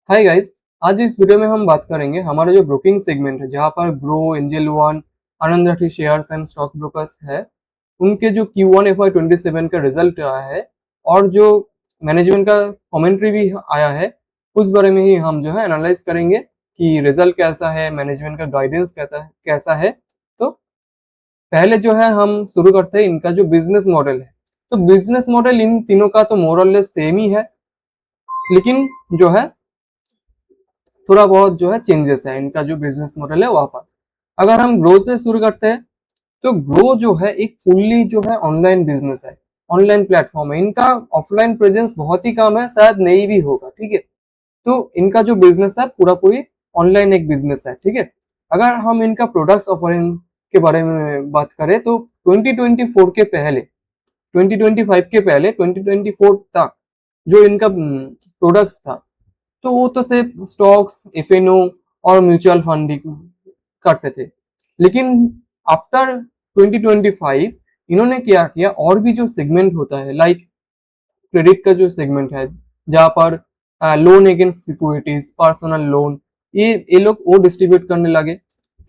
Hi guys. आज इस video में हम बात करेंगे हमारा जो ब्रोकिंग सेगमेंट है जहां पर grow, angel one, Anand Rathi shares and stock brokers है, उनके जो Q1 FY27 का रिजल्ट आया है और जो मैनेजमेंट का कमेंट्री भी आया है, उस बारे में ही हम जो है एनालाइज करेंगे कि रिजल्ट कैसा है, मैनेजमेंट का गाइडेंस कैसा है। तो पहले जो है हम शुरू करते हैं इनका जो बिजनेस मॉडल है। तो बिजनेस मॉडल इन तीनों का तो मोर और लेस सेम ही है, लेकिन जो है थोड़ा बहुत जो है चेंजेस है इनका जो बिजनेस मॉडल है वहां पर। अगर हम ग्रो से शुरू करते हैं तो ग्रो जो है एक फुल्ली जो है ऑनलाइन बिजनेस है, ऑनलाइन प्लेटफॉर्म है। इनका ऑफलाइन प्रेजेंस बहुत ही कम है, शायद नहीं भी होगा। ठीक है, तो इनका जो बिजनेस है पूरा पूरी ऑनलाइन एक बिजनेस है। ठीक है, अगर हम इनका प्रोडक्ट्स ऑफरिंग के बारे में बात करें तो 2024 के पहले, 2025 के पहले 2024 तक जो इनका प्रोडक्ट्स था, तो वो तो सिर्फ स्टॉक्स, एफएनओ और म्यूचुअल फंड करते थे। लेकिन आफ्टर 2025 इन्होंने क्या किया, और भी जो सेगमेंट होता है लाइक क्रेडिट का जो सेगमेंट है जहां पर loan against securities, personal loan, ये लोग वो डिस्ट्रीब्यूट करने लगे।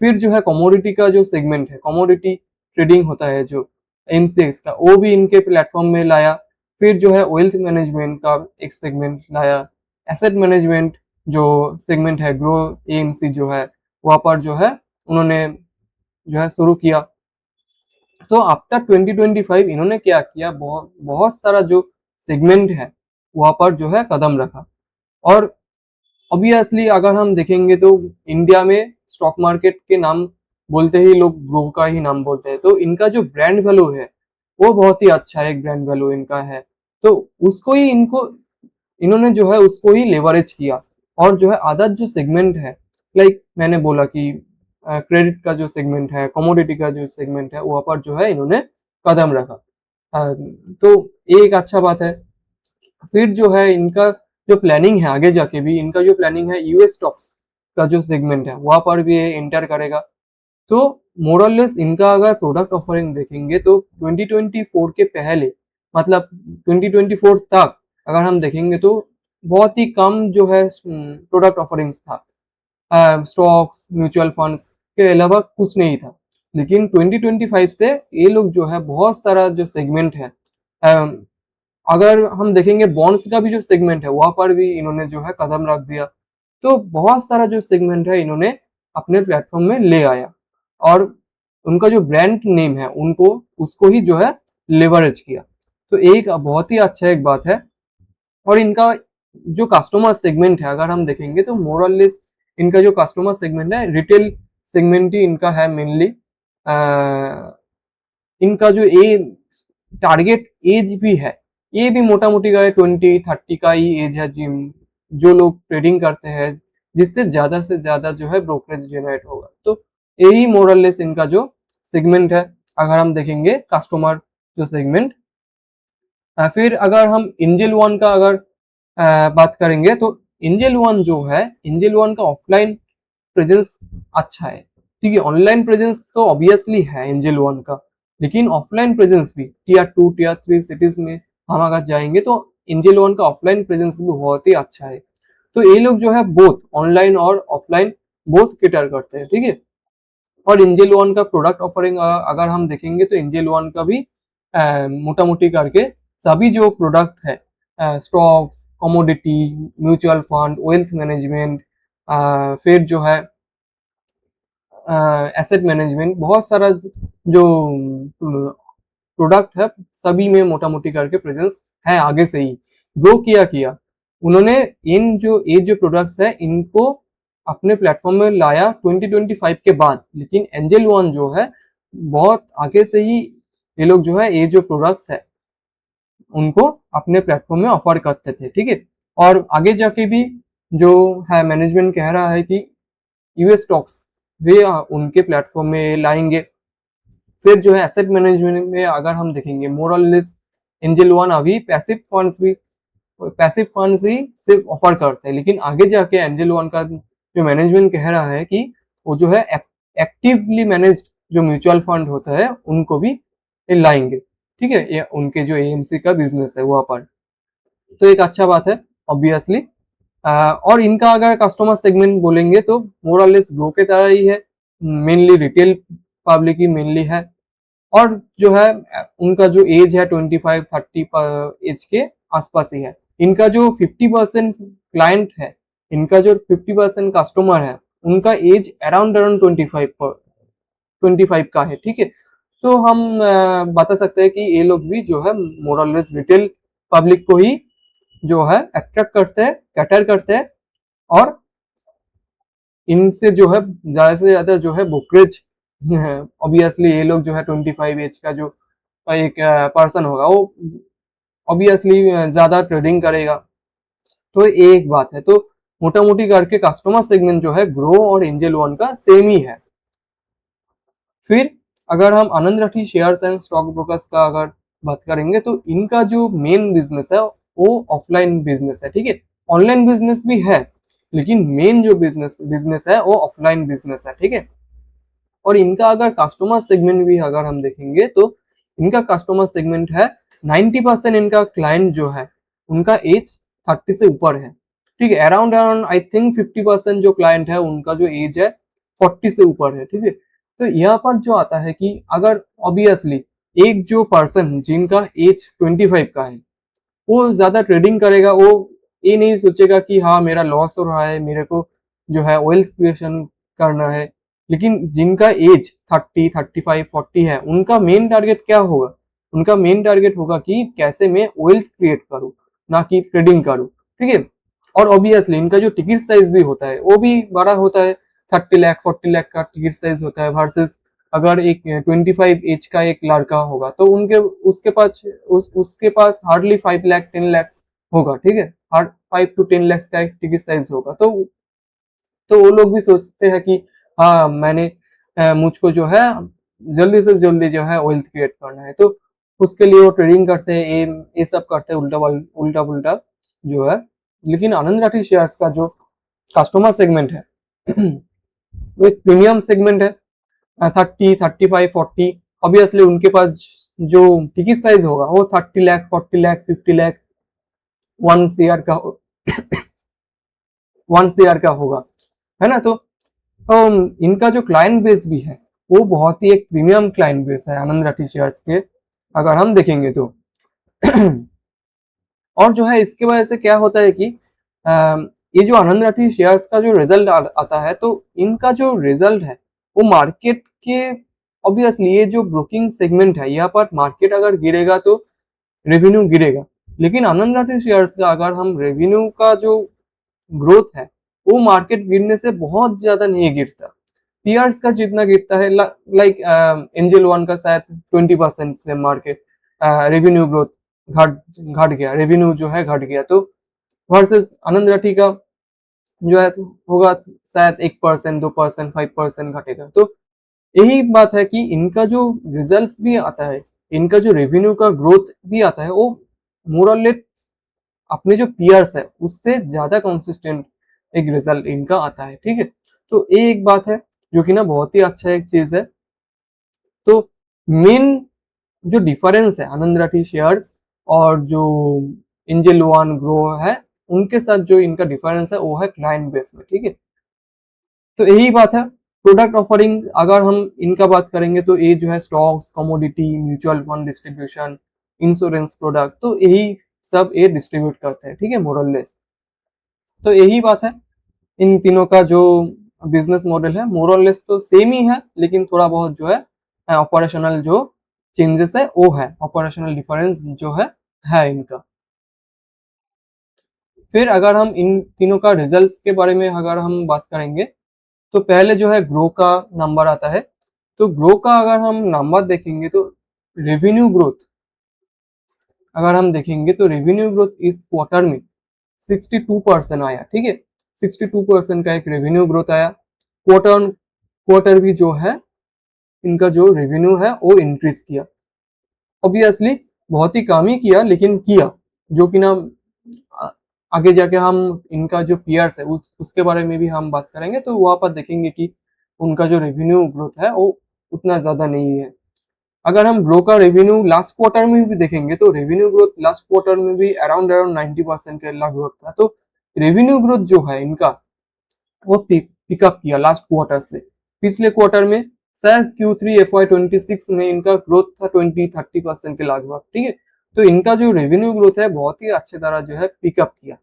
फिर जो है कमोडिटी का जो सेगमेंट है, कमोडिटी ट्रेडिंग होता है जो एमसीएक्स का, वो भी इनके प्लेटफॉर्म में लाया। फिर जो है वेल्थ मैनेजमेंट का एक सेगमेंट लाया। एसेट मैनेजमेंट जो सेगमेंट है, ग्रो एएमसी जो है, वहां पर जो है उन्होंने जो है शुरू किया। तो आफ्टर 2025 इन्होंने क्या किया, बहुत बहुत सारा जो सेगमेंट है वहां पर जो है कदम रखा। और ऑब्वियसली अगर हम देखेंगे तो इंडिया में स्टॉक मार्केट के नाम बोलते ही लोग ग्रो का ही नाम बोलते हैं, तो इनका जो ब्रांड वैल्यू है वो बहुत ही अच्छा है, एक ब्रांड वैल्यू इनका है। तो उसको ही इन्होंने जो है उसको ही लेवरेज किया। और जो है अदर जो सेगमेंट है, लाइक मैंने बोला कि क्रेडिट का जो सेगमेंट है, कमोडिटी का जो सेगमेंट है, वहां पर जो है इन्होंने कदम रखा। तो ये एक अच्छा बात है। फिर जो है इनका जो प्लानिंग है आगे जाके भी, इनका जो प्लानिंग है यूएस स्टॉक्स का जो सेगमेंट है वहां पर भी ये एंटर करेगा। तो मोरलेस इनका अगर प्रोडक्ट ऑफरिंग देखेंगे तो 2024 के पहले, मतलब 2024 तक अगर हम देखेंगे तो बहुत ही कम जो है प्रोडक्ट ऑफरिंग्स था। स्टॉक्स, म्यूचुअल फंड्स के अलावा कुछ नहीं था। लेकिन 2025 से ये लोग जो है बहुत सारा जो सेगमेंट है, अगर हम देखेंगे बॉन्ड्स का भी जो सेगमेंट है वहां पर भी इन्होंने जो है कदम रख दिया। तो बहुत सारा जो सेगमेंट है इन्होंने अपने प्लेटफॉर्म में ले आया और उनका जो ब्रांड नेम है उनको उसको ही जो है लेवरेज किया। तो एक बहुत ही अच्छा एक बात है। और इनका जो कस्टमर सेगमेंट है अगर हम देखेंगे तो मोरलेस इनका जो कस्टमर सेगमेंट है रिटेल सेगमेंट ही इनका है मेनली। इनका जो ए टारगेट एज भी है, ये भी मोटा मोटी का 20-30 का ही एज है, जिम जो लोग ट्रेडिंग करते हैं जिससे ज्यादा से ज्यादा जो है ब्रोकरेज जनरेट होगा। तो यही मोरलेस इनका जो सेगमेंट है अगर हम देखेंगे कस्टमर जो सेगमेंट। फिर अगर हम एंजल वन का अगर बात करेंगे तो एंजल वन जो है, एंजल वन का ऑफलाइन प्रेजेंस अच्छा है। ठीक है, ऑनलाइन प्रेजेंस तो ऑब्वियसली है एंजल वन का, लेकिन ऑफलाइन प्रेजेंस भी टीयर 2 टीयर 3 सिटीज में हम अगर जाएंगे तो एंजल वन का ऑफलाइन प्रेजेंस भी बहुत ही अच्छा है। तो ये लोग जो है बोथ ऑनलाइन और ऑफलाइन बोथ कैटर करते हैं। ठीक है, और एंजल वन का प्रोडक्ट ऑफरिंग अगर हम देखेंगे तो एंजल वन का भी मोटा मोटी करके सभी जो प्रोडक्ट है, stocks, commodity, mutual fund, wealth management, फिर जो है एसेट मैनेजमेंट, बहुत सारा जो प्रोडक्ट है सभी में मोटा मोटी करके प्रेजेंस है आगे से ही। ग्रो किया उन्होंने इन जो ये जो प्रोडक्ट्स है इनको अपने प्लेटफॉर्म में लाया 2025 के बाद। लेकिन एंजल वन जो है बहुत आगे से ही ये लोग जो है ये जो प्रोडक्ट्स है उनको अपने प्लेटफॉर्म में ऑफर करते थे। ठीक है, और आगे जाके भी जो है मैनेजमेंट कह रहा है कि यूएस स्टॉक्स वे उनके प्लेटफॉर्म में लाएंगे। फिर जो है एसेट मैनेजमेंट में अगर हम देखेंगे मोरलेस एंजल वन अभी पैसिव फंड्स ही सिर्फ ऑफर करते हैं, लेकिन आगे जाके एंजल वन का जो मैनेजमेंट कह रहा है कि वो जो है एक्टिवली मैनेज्ड जो म्यूचुअल फंड होता है उनको भी लाएंगे। ठीक है, ये उनके जो एएमसी का बिजनेस है वहां पर। तो एक अच्छा बात है ऑब्वियसली। और इनका अगर कस्टमर सेगमेंट बोलेंगे तो मोर और लेस ग्रो के तरह ही है, मेनली रिटेल पब्लिक ही मेनली है। और जो है उनका जो एज है 25-30 एज के आसपास ही है। इनका जो 50% क्लाइंट है, इनका जो 50% कस्टमर है, उनका एज अराउंड अराउंड 25 का है, ठीक है। तो हम बता सकते हैं कि ये लोग भी जो है मोर और लेस रिटेल पब्लिक को ही जो है अट्रैक्ट करते हैं, कैटर करते हैं। और इनसे जो है ज्यादा से ज्यादा जो है ब्रोकरेज, ऑब्वियसली ये लोग जो है 25 एज का जो एक पर्सन होगा वो ऑब्वियसली ज्यादा ट्रेडिंग करेगा। तो ये एक बात है। तो मोटा मोटी करके कस्टमर सेगमेंट जो है ग्रो और एंजल वन का सेम ही है। फिर अगर हम Anand Rathi shares and stock brokers का अगर बात करेंगे तो इनका जो मेन बिजनेस है वो ऑफलाइन बिजनेस है, ठीक है। ऑनलाइन बिजनेस भी है, लेकिन मेन जो बिजनेस बिजनेस है वो ऑफलाइन बिजनेस है, ठीक है। और इनका अगर कस्टमर सेगमेंट भी अगर हम देखेंगे तो इनका कस्टमर सेगमेंट है 90% इनका क्लाइंट जो है उनका एज 30 से ऊपर है, ठीक है। अराउंड अराउंड आई थिंक 50% जो क्लाइंट है उनका जो एज है 40 से ऊपर है, ठीक है। तो यहाँ पर जो आता है कि अगर ऑब्वियसली एक जो पर्सन जिनका एज 25 का है वो ज्यादा ट्रेडिंग करेगा, वो ये नहीं सोचेगा कि हाँ मेरा लॉस हो रहा है, मेरे को जो है वेल्थ क्रिएशन करना है। लेकिन जिनका एज 30, 35, 40 है, उनका मेन टारगेट क्या होगा? उनका मेन टारगेट होगा कि कैसे मैं वेल्थ क्रिएट करूं, ना कि ट्रेडिंग करूं, ठीक है। और ऑब्वियसली इनका जो टिकट साइज भी होता है वो भी बड़ा होता है, 30 लाख 40 लाख का टिकट साइज होता है। वर्सेस अगर एक 25 एज का एक लड़का होगा तो उनके उसके पास हार्डली 5 लाख 10 लाख होगा, ठीक है। हार्ड 5 to 10 लाख का एक टिकट साइज होगा। तो वो लोग भी सोचते हैं कि हाँ मैंने मुझको जो है जल्दी से जल्दी जो है वेल्थ क्रिएट करना है, तो उसके लिए वो ट्रेडिंग करते हैं, ये सब करते हैं उल्टा पुल्टा जो है। लेकिन आनंद राठी शेयर्स का जो कस्टमर सेगमेंट है वो एक प्रीमियम सेगमेंट है। 30, 35, 40, ऑब्वियसली उनके पास जो टिकट साइज होगा वो 30 लाख 40 लाख 50 लाख 1 CR का 1 CR का होगा, है ना। तो इनका जो क्लाइंट बेस भी है वो बहुत ही एक प्रीमियम क्लाइंट बेस है आनंद राठी शेयर्स के, अगर हम देखेंगे तो। और जो है इसके वजह से क्या होता है कि ये जो आनंद राठी शेयर्स का जो रिजल्ट आता है, तो इनका जो रिजल्ट है वो मार्केट के, ऑब्वियसली ये जो ब्रोकिंग सेगमेंट है यहाँ पर मार्केट अगर गिरेगा तो रेवेन्यू गिरेगा। लेकिन आनंद राठी शेयर्स का अगर हम रेवेन्यू का जो ग्रोथ है वो मार्केट गिरने से बहुत ज्यादा नहीं गिरता। पीयर्स का जितना गिरता है, लाइक एंजल वन का शायद 20% से मार्केट रेवेन्यू ग्रोथ घट घट गया, रेवेन्यू जो है घट गया। तो वर्सेस आनंद राठी का जो है होगा शायद 1%, 2%, 5% घटेगा। तो यही बात है कि इनका जो रिजल्ट्स भी आता है, इनका जो रेवेन्यू का ग्रोथ भी आता है, वो मोर और लेस अपने जो पीयर्स है उससे ज्यादा कंसिस्टेंट एक रिजल्ट इनका आता है, ठीक है। तो ये एक बात है जो कि ना बहुत ही अच्छा एक चीज है। तो मेन जो डिफरेंस है आनंद राठी शेयर्स और जो एंजल वन ग्रो है उनके साथ, जो इनका डिफरेंस है वो है क्लाइंट बेस में, ठीक है। तो यही बात है। प्रोडक्ट ऑफरिंग अगर हम इनका बात करेंगे तो ये जो है stocks, commodity, mutual fund distribution, insurance product, तो यही सब ये डिस्ट्रीब्यूट करते हैं, ठीक है, मोरलेस। तो यही बात है, इन तीनों का जो बिजनेस मॉडल है मोरलेस तो सेम ही है, लेकिन थोड़ा बहुत जो है ऑपरेशनल जो चेंजेस है वो है, ऑपरेशनल डिफरेंस जो है इनका। फिर अगर हम इन तीनों का रिजल्ट्स के बारे में अगर हम बात करेंगे तो पहले जो है ग्रो का नंबर आता है। तो ग्रो का अगर हम नंबर देखेंगे तो रेवेन्यू ग्रोथ अगर हम देखेंगे तो रेवेन्यू ग्रोथ इस क्वार्टर में 62% आया, ठीक है। 62% का एक रेवेन्यू ग्रोथ आया। क्वार्टर क्वार्टर भी जो है इनका जो रेवेन्यू है वो इंक्रीज किया। ऑब्वियसली बहुत ही कम ही किया, लेकिन किया, जो कि ना आगे जाके हम इनका जो पीयर्स है उसके बारे में भी हम बात करेंगे, तो वहां पर देखेंगे कि उनका जो रेवेन्यू ग्रोथ है वो उतना ज्यादा नहीं है। अगर हम ग्रो का रेवेन्यू लास्ट क्वार्टर में भी देखेंगे तो रेवेन्यू ग्रोथ लास्ट क्वार्टर में भी अराउंड अराउंड 90% के लगभग था। तो रेवेन्यू ग्रोथ जो है इनका वो पिकअप किया लास्ट क्वार्टर से। पिछले क्वार्टर में शायद Q3 FY26 में इनका ग्रोथ था 20-30% के लगभग, ठीक है। तो इनका जो रेवेन्यू ग्रोथ है बहुत ही अच्छे तरह जो है पिकअप किया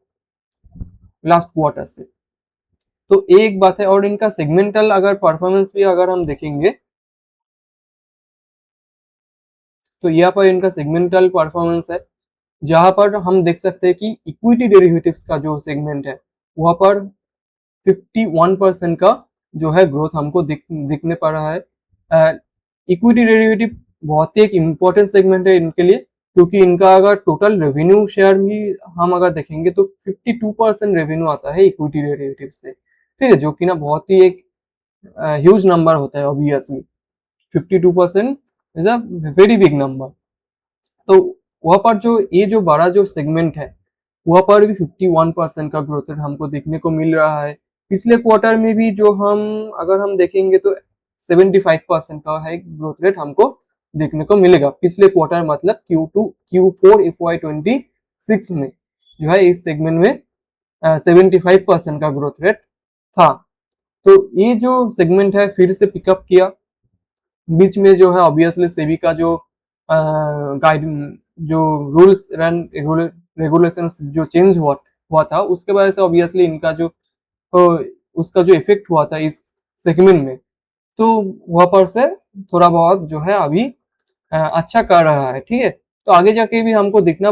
लास्ट क्वार्टर से। तो एक बात है, और इनका सेगमेंटल अगर परफॉर्मेंस भी अगर हम देखेंगे तो यहाँ पर इनका सेगमेंटल परफॉर्मेंस है, जहां पर हम देख सकते हैं कि इक्विटी डेरिवेटिव्स का जो सेगमेंट है वहां पर 51% का जो है ग्रोथ हमको दिखने पड़ रहा है। इक्विटी डेरिवेटिव बहुत ही एक इम्पोर्टेंट सेगमेंट है इनके लिए, क्योंकि इनका अगर टोटल रेवेन्यू शेयर भी हम अगर देखेंगे तो 52% रेवेन्यू आता है इक्विटी डेरिवेटिव से, ठीक है, जो कि ना बहुत ही एक ह्यूज नंबर होता है obviously. 52% is a very big number. तो वहां पर जो ये जो बड़ा जो सेगमेंट है वहां पर भी 51% का ग्रोथ रेट हमको देखने को मिल रहा है। पिछले क्वार्टर में भी जो अगर हम देखेंगे तो 75% का है ग्रोथ रेट हमको देखने को मिलेगा। पिछले क्वार्टर मतलब Q4 FY26 में जो है इस सेगमेंट में 75% का ग्रोथ रेट था। तो ये जो सेगमेंट है फिर से पिकअप किया। बीच में जो है ऑब्वियसली सेबी का जो गाइड जो रूल्स रेगुलेशंस जो चेंज हुआ था उसके वजह से ऑब्वियसली इनका जो उसका जो इफेक्ट हुआ था इस सेगमेंट में, तो वहां पर से थोड़ा बहुत जो है अभी अच्छा कर रहा है, ठीक है। तो आगे जाके भी हमको दिखने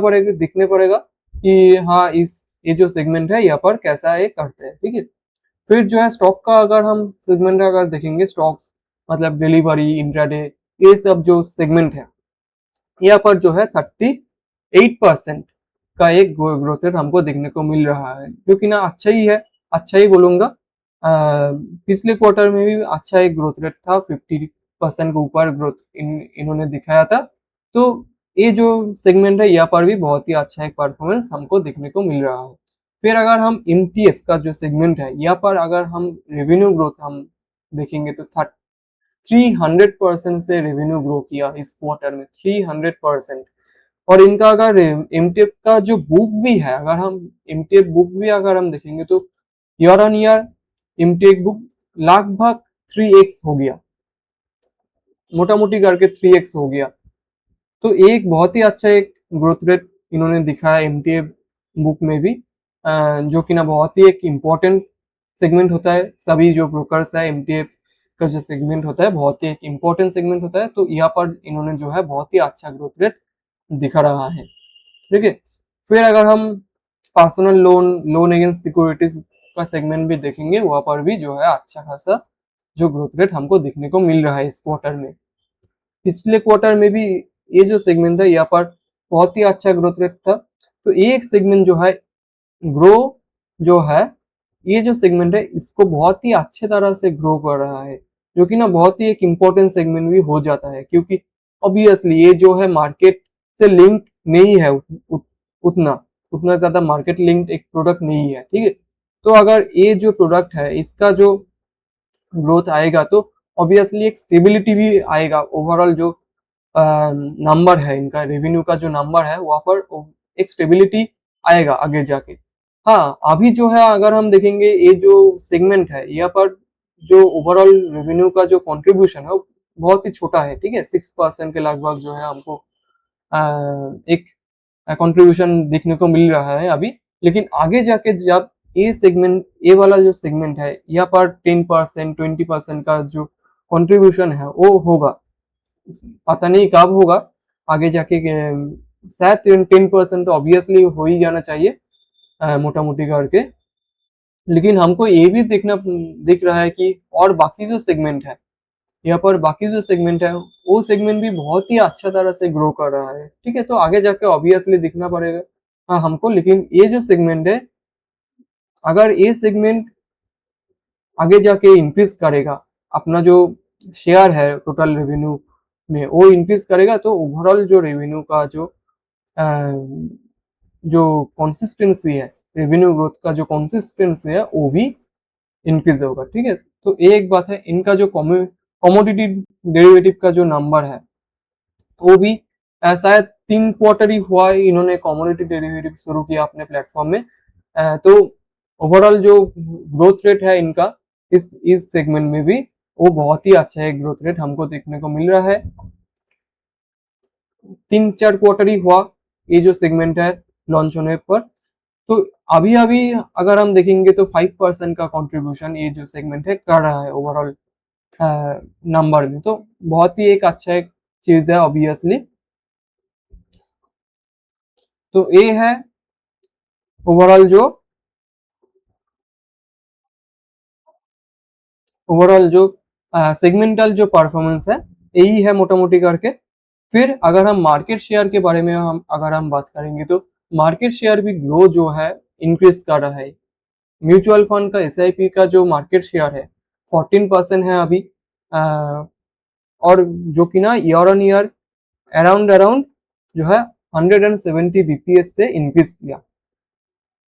पड़ेगा कि हाँ इस ये जो सेगमेंट है यहाँ पर कैसा ये करते हैं, ठीक है। फिर जो है स्टॉक का अगर हम सेगमेंट अगर देखेंगे, स्टॉक्स मतलब डिलीवरी इंट्राडे ये सब जो सेगमेंट है यहाँ पर जो है 38% का एक ग्रोथ रेट हमको देखने को मिल रहा है, जो कि ना अच्छा ही है, अच्छा ही बोलूंगा। पिछले क्वार्टर में भी अच्छा एक ग्रोथ रेट था, 50% के ऊपर ग्रोथ इन्होंने दिखाया था। तो ये जो सेगमेंट है यहाँ पर भी बहुत ही अच्छा एक परफॉर्मेंस हमको देखने को मिल रहा है। फिर अगर हम MTF का जो सेगमेंट है यहाँ पर अगर हम रेवेन्यू ग्रोथ हम देखेंगे तो 300% से रेवेन्यू ग्रो किया इस क्वार्टर में, 300%। और इनका अगर MTF का जो बुक भी है, अगर हम MTF बुक भी अगर हम देखेंगे तो year on year MTF book लगभग 3x हो गया, मोटा मोटी करके 3x हो गया। तो एक बहुत ही अच्छा एक ग्रोथ रेट इन्होंने दिखाया MTF बुक में भी, जो कि ना बहुत ही एक इम्पोर्टेंट सेगमेंट होता है। सभी जो ब्रोकर्स है MTF का जो सेगमेंट होता है बहुत ही एक इम्पोर्टेंट सेगमेंट होता है। तो यहाँ पर इन्होंने जो है बहुत ही अच्छा ग्रोथ रेट दिखा रहा है, ठीक है। फिर अगर हम पर्सनल लोन अगेंस्ट सिक्योरिटीज का सेगमेंट भी देखेंगे, वहां पर भी जो है अच्छा खासा जो ग्रोथ रेट हमको देखने को मिल रहा है इस क्वार्टर में। पिछले क्वार्टर में भी ये जो सेगमेंट है यहाँ पर बहुत ही अच्छा ग्रोथ रेट था। तो ये एक सेगमेंट जो है ग्रो जो है, ये जो सेगमेंट है इसको बहुत ही अच्छे तरह से ग्रो कर रहा है, जो कि ना बहुत ही एक इम्पोर्टेंट सेगमेंट भी हो जाता है, क्योंकि ऑब्वियसली ये जो है मार्केट से लिंक नहीं है उतना उतना ज्यादा मार्केट लिंक्ड एक प्रोडक्ट नहीं है, ठीक है। तो अगर ये जो प्रोडक्ट है इसका जो ग्रोथ आएगा तो ऑब्वियसली एक स्टेबिलिटी भी आएगा। ओवरऑल जो नंबर है इनका रेवेन्यू का जो नंबर है वहां पर एक स्टेबिलिटी आएगा आगे जाके। हाँ अभी जो है अगर हम देखेंगे ये जो सेगमेंट है यहाँ पर जो ओवरऑल रेवेन्यू का जो कंट्रीब्यूशन है वो बहुत ही छोटा है, ठीक है। 6% के लगभग जो है हमको एक कंट्रीब्यूशन देखने को मिल रहा है अभी। लेकिन आगे जाके जब ये वाला जो सेगमेंट है यहाँ पर 10% 20% का जो कंट्रीब्यूशन है वो होगा, पता नहीं कब होगा आगे जाके। शायद 10% तो ऑब्वियसली हो ही जाना चाहिए मोटा मोटी करके। लेकिन हमको ये भी दिख रहा है कि और बाकी जो सेगमेंट है यहाँ पर, बाकी जो सेगमेंट है वो सेगमेंट भी बहुत ही अच्छा तरह से ग्रो कर रहा है, ठीक है। तो आगे जाके ऑब्वियसली दिखना पड़ेगा हाँ हमको। लेकिन ये जो सेगमेंट है अगर ये सेगमेंट आगे जाके इंक्रीज करेगा, अपना जो शेयर है टोटल रेवेन्यू में वो इंक्रीज करेगा, तो ओवरऑल जो रेवेन्यू का जो कंसिस्टेंसी है, रेवेन्यू ग्रोथ का जो कंसिस्टेंसी है वो भी इंक्रीज होगा, ठीक है। तो एक बात है, इनका जो कमोडिटी डेरिवेटिव का जो नंबर है वो भी शायद 3 क्वार्टर ही हुआ है इन्होंने कमोडिटी डेरिवेटिव शुरू किया अपने प्लेटफॉर्म में। तो ओवरऑल जो ग्रोथ रेट है इनका इस सेगमेंट में भी वो बहुत ही अच्छा है, ग्रोथ रेट हमको देखने को मिल रहा है। 3-4 क्वार्टर ही हुआ ये जो सेगमेंट है लॉन्च होने पर, तो अभी अभी अगर हम देखेंगे तो 5% का कंट्रीब्यूशन ये जो सेगमेंट है कर रहा है ओवरऑल नंबर में, तो बहुत ही एक अच्छा एक चीज है ऑब्वियसली। तो ये है ओवरऑल जो सेगमेंटल जो परफॉर्मेंस है यही है मोटा मोटी करके। फिर अगर हम मार्केट शेयर के बारे में अगर हम बात करेंगे तो मार्केट शेयर भी ग्रो जो है इंक्रीज कर रहा है। म्यूचुअल फंड का एसआईपी का जो मार्केट शेयर है 14% है अभी, और जो कि ना year on year around around जो है 170 बीपीएस से इंक्रीज किया।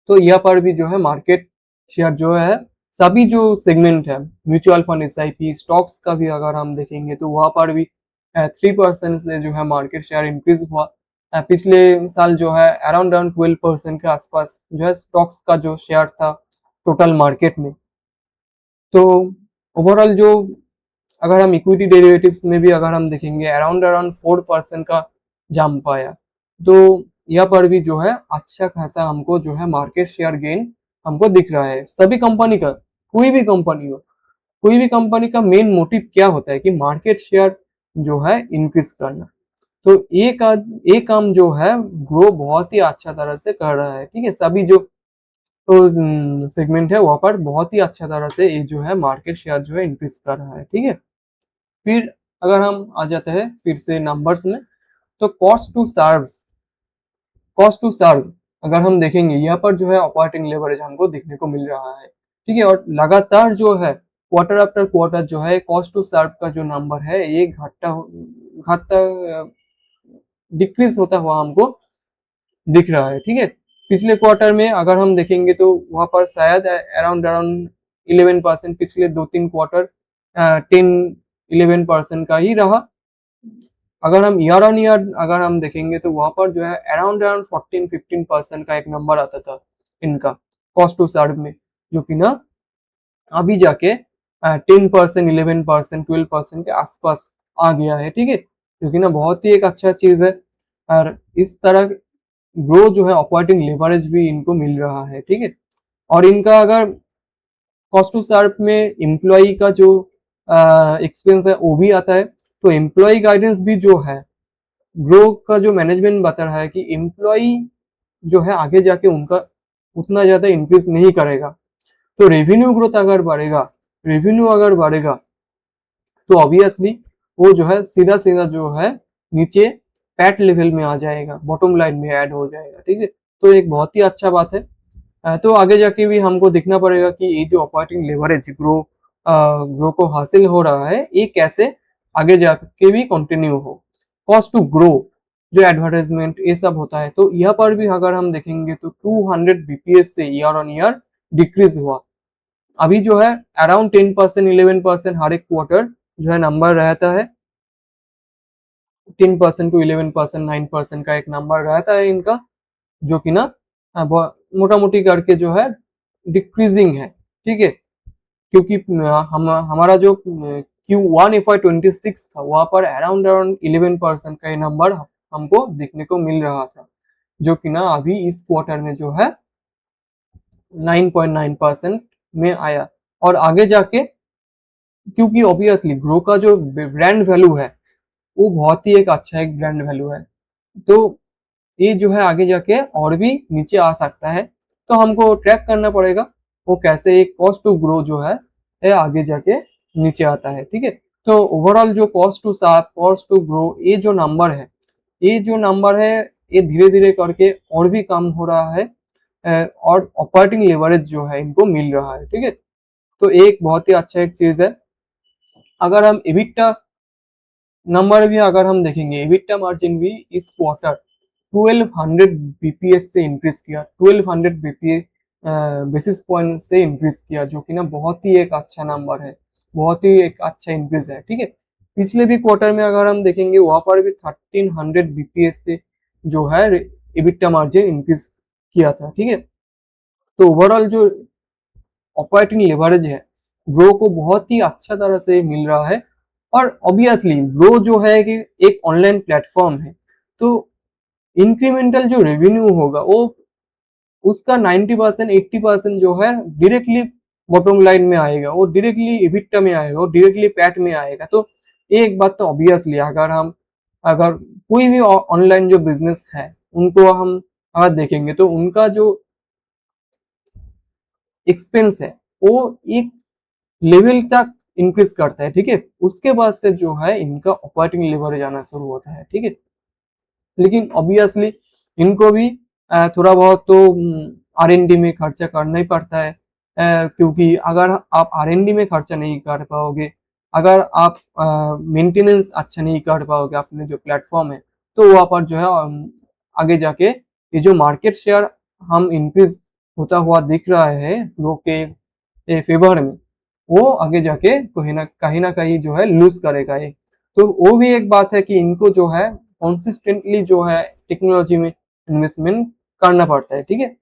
तो यहाँ पर भी जो है मार्केट शेयर जो है सभी जो सेगमेंट है म्यूचुअल फंड एसआईपी स्टॉक्स का भी अगर हम देखेंगे तो वहां पर भी 3% से जो है मार्केट शेयर इंक्रीज हुआ। पिछले साल जो है अराउंड अराउंड 12% के आसपास जो है स्टॉक्स का जो शेयर था टोटल मार्केट में। तो ओवरऑल जो अगर हम इक्विटी डेरिवेटिव्स में भी अगर हम देखेंगे अराउंड अराउंड 4% का जंप आया। तो यहाँ पर भी जो है अच्छा खासा हमको जो है मार्केट शेयर गेन हमको दिख रहा है सभी कंपनी का। कोई भी कंपनी हो, कोई भी कंपनी का मेन मोटिव क्या होता है कि मार्केट शेयर जो है इंक्रीज करना। तो ये काम जो है ग्रो बहुत ही अच्छा तरह से कर रहा है, ठीक है। सभी जो तो सेगमेंट है वहां पर बहुत ही अच्छा तरह से ये जो है मार्केट शेयर जो है इंक्रीज कर रहा है, ठीक है। फिर अगर हम आ जाते हैं फिर से नंबर्स में, तो कॉस्ट टू सर्व अगर हम देखेंगे यहाँ पर जो है ऑपरेटिंग लेवरेज हमको देखने को मिल रहा है, ठीक है। और लगातार जो है क्वार्टर आफ्टर क्वार्टर जो है कॉस्ट टू सर्व का जो नंबर है ये घटता डिक्रीज होता हुआ हमको दिख रहा है, ठीक है। पिछले क्वार्टर में अगर हम देखेंगे तो वहां पर शायद अराउंड अराउंड 11%, पिछले 2-3 क्वार्टर 10-11% का ही रहा। अगर हम ईयर ऑन ईयर अगर हम देखेंगे तो वहां पर जो है अराउंड अराउंड 14-15% का एक नंबर आता था इनका कॉस्ट टू सर्व में, जो कि ना अभी जाके 10%, 11%, 12% के आसपास आ गया है, ठीक है। जो कि ना बहुत ही एक अच्छा चीज है। और इस तरह ग्रो जो है ऑपरेटिंग लेवरेज भी इनको मिल रहा है, ठीक है। और इनका अगर कॉस्ट टू सर्व में एम्प्लॉय का जो एक्सपेंस है वो भी आता है। तो एम्प्लॉय गाइडेंस भी जो है ग्रो का जो मैनेजमेंट बता रहा है कि एम्प्लॉय जो है आगे जाके उनका उतना ज्यादा इंक्रीज नहीं करेगा। तो रेवेन्यू अगर बढ़ेगा तो ऑब्वियसली वो जो है सीधा सीधा जो है नीचे पैट लेवल में आ जाएगा, बॉटम लाइन में ऐड हो जाएगा, ठीक है। तो एक बहुत ही अच्छा बात है। तो आगे जाके भी हमको देखना पड़ेगा कि ये जो ऑपरेटिंग लेवरेज ग्रो को हासिल हो रहा है ये कैसे आगे जाके भी कंटिन्यू हो। कॉस्ट टू ग्रो जो एडवर्टाइजमेंट ये सब होता है, तो यहाँ पर भी अगर हम देखेंगे तो 200 बीपीएस से ईयर ऑन ईयर डिक्रीज हुआ। अभी जो है अराउंड 10%, 11% हर एक क्वार्टर जो है नंबर रहता है। 10% टू 11%, 9% का एक नंबर रहता है इनका, जो कि ना मोटा मोटी करके जो है डिक्रीजिंग है, ठीक है। क्योंकि हम हमारा जो Q1 FY26 था वहां पर अराउंड अराउंड 11% का ये नंबर हमको देखने को मिल रहा था, जो कि ना अभी इस क्वार्टर में जो है 9.9% में आया। और आगे जाके क्योंकि ऑब्वियसली ग्रो का जो ब्रांड वैल्यू है वो बहुत ही एक अच्छा एक ब्रांड वैल्यू है, तो ये जो है आगे जाके और भी नीचे आ सकता है। तो हमको ट्रैक करना पड़ेगा वो कैसे एक कॉस्ट टू ग्रो जो है ये आगे जाके नीचे आता है, ठीक है। तो ओवरऑल जो कॉस्ट टू ग्रो ये जो नंबर है ये धीरे धीरे करके और भी कम हो रहा है, और ऑपरेटिंग लेवरेज जो है इनको मिल रहा है, ठीक है। तो एक बहुत ही अच्छा एक चीज है। अगर हम इबिटा नंबर भी अगर हम देखेंगे, इबिटा मार्जिन भी इस क्वार्टर 1200 बीपीएस से इंक्रीज किया, 1200 बीपीए बेसिस पॉइंट से इंक्रीज किया, जो कि ना बहुत ही एक अच्छा नंबर है, बहुत ही एक अच्छा इंक्रीज है, ठीक है। पिछले भी क्वार्टर में अगर हम देखेंगे वहां पर भी 1300 बीपीएस से जो है इबिटा मार्जिन इंक्रीज किया था, ठीक है। तो ओवरऑल जो ऑपरेटिंग लेवरेज है ग्रो को बहुत ही अच्छा तरह से मिल रहा है। और ऑब्वियसली ग्रो जो है कि एक ऑनलाइन प्लेटफॉर्म है, तो इंक्रीमेंटल जो रेवेन्यू होगा वो उसका 90% 80% जो है डायरेक्टली बॉटम लाइन में आएगा, वो डायरेक्टली इबिटा में आएगा, वो डायरेक्टली पैट में आएगा। तो एक बात तो ऑब्वियसली अगर कोई भी ऑनलाइन जो बिजनेस है उनको हम अगर देखेंगे तो उनका जो एक्सपेंस है वो एक लेवल तक इंक्रीज करता है, ठीक है। उसके बाद से जो है इनका ऑपरेटिंग लेवरेज आना शुरू होता है, ठीक है। लेकिन ऑब्वियसली इनको भी थोड़ा बहुत तो R&D में खर्चा करना ही पड़ता है, क्योंकि अगर आप R&D में खर्चा नहीं कर पाओगे, अगर आप मेंटेनेंस अच्छा नहीं कर पाओगे अपने जो प्लेटफॉर्म है, तो वहाँ पर जो है आगे जाके ये जो मार्केट शेयर हम इंक्रीज होता हुआ दिख रहा है लोग के फेवर में, वो आगे जाके कहीं ना कहीं जो है लूज करेगा ये। तो वो भी एक बात है कि इनको जो है कॉन्सिस्टेंटली जो है टेक्नोलॉजी में इन्वेस्टमेंट करना पड़ता है, ठीक है।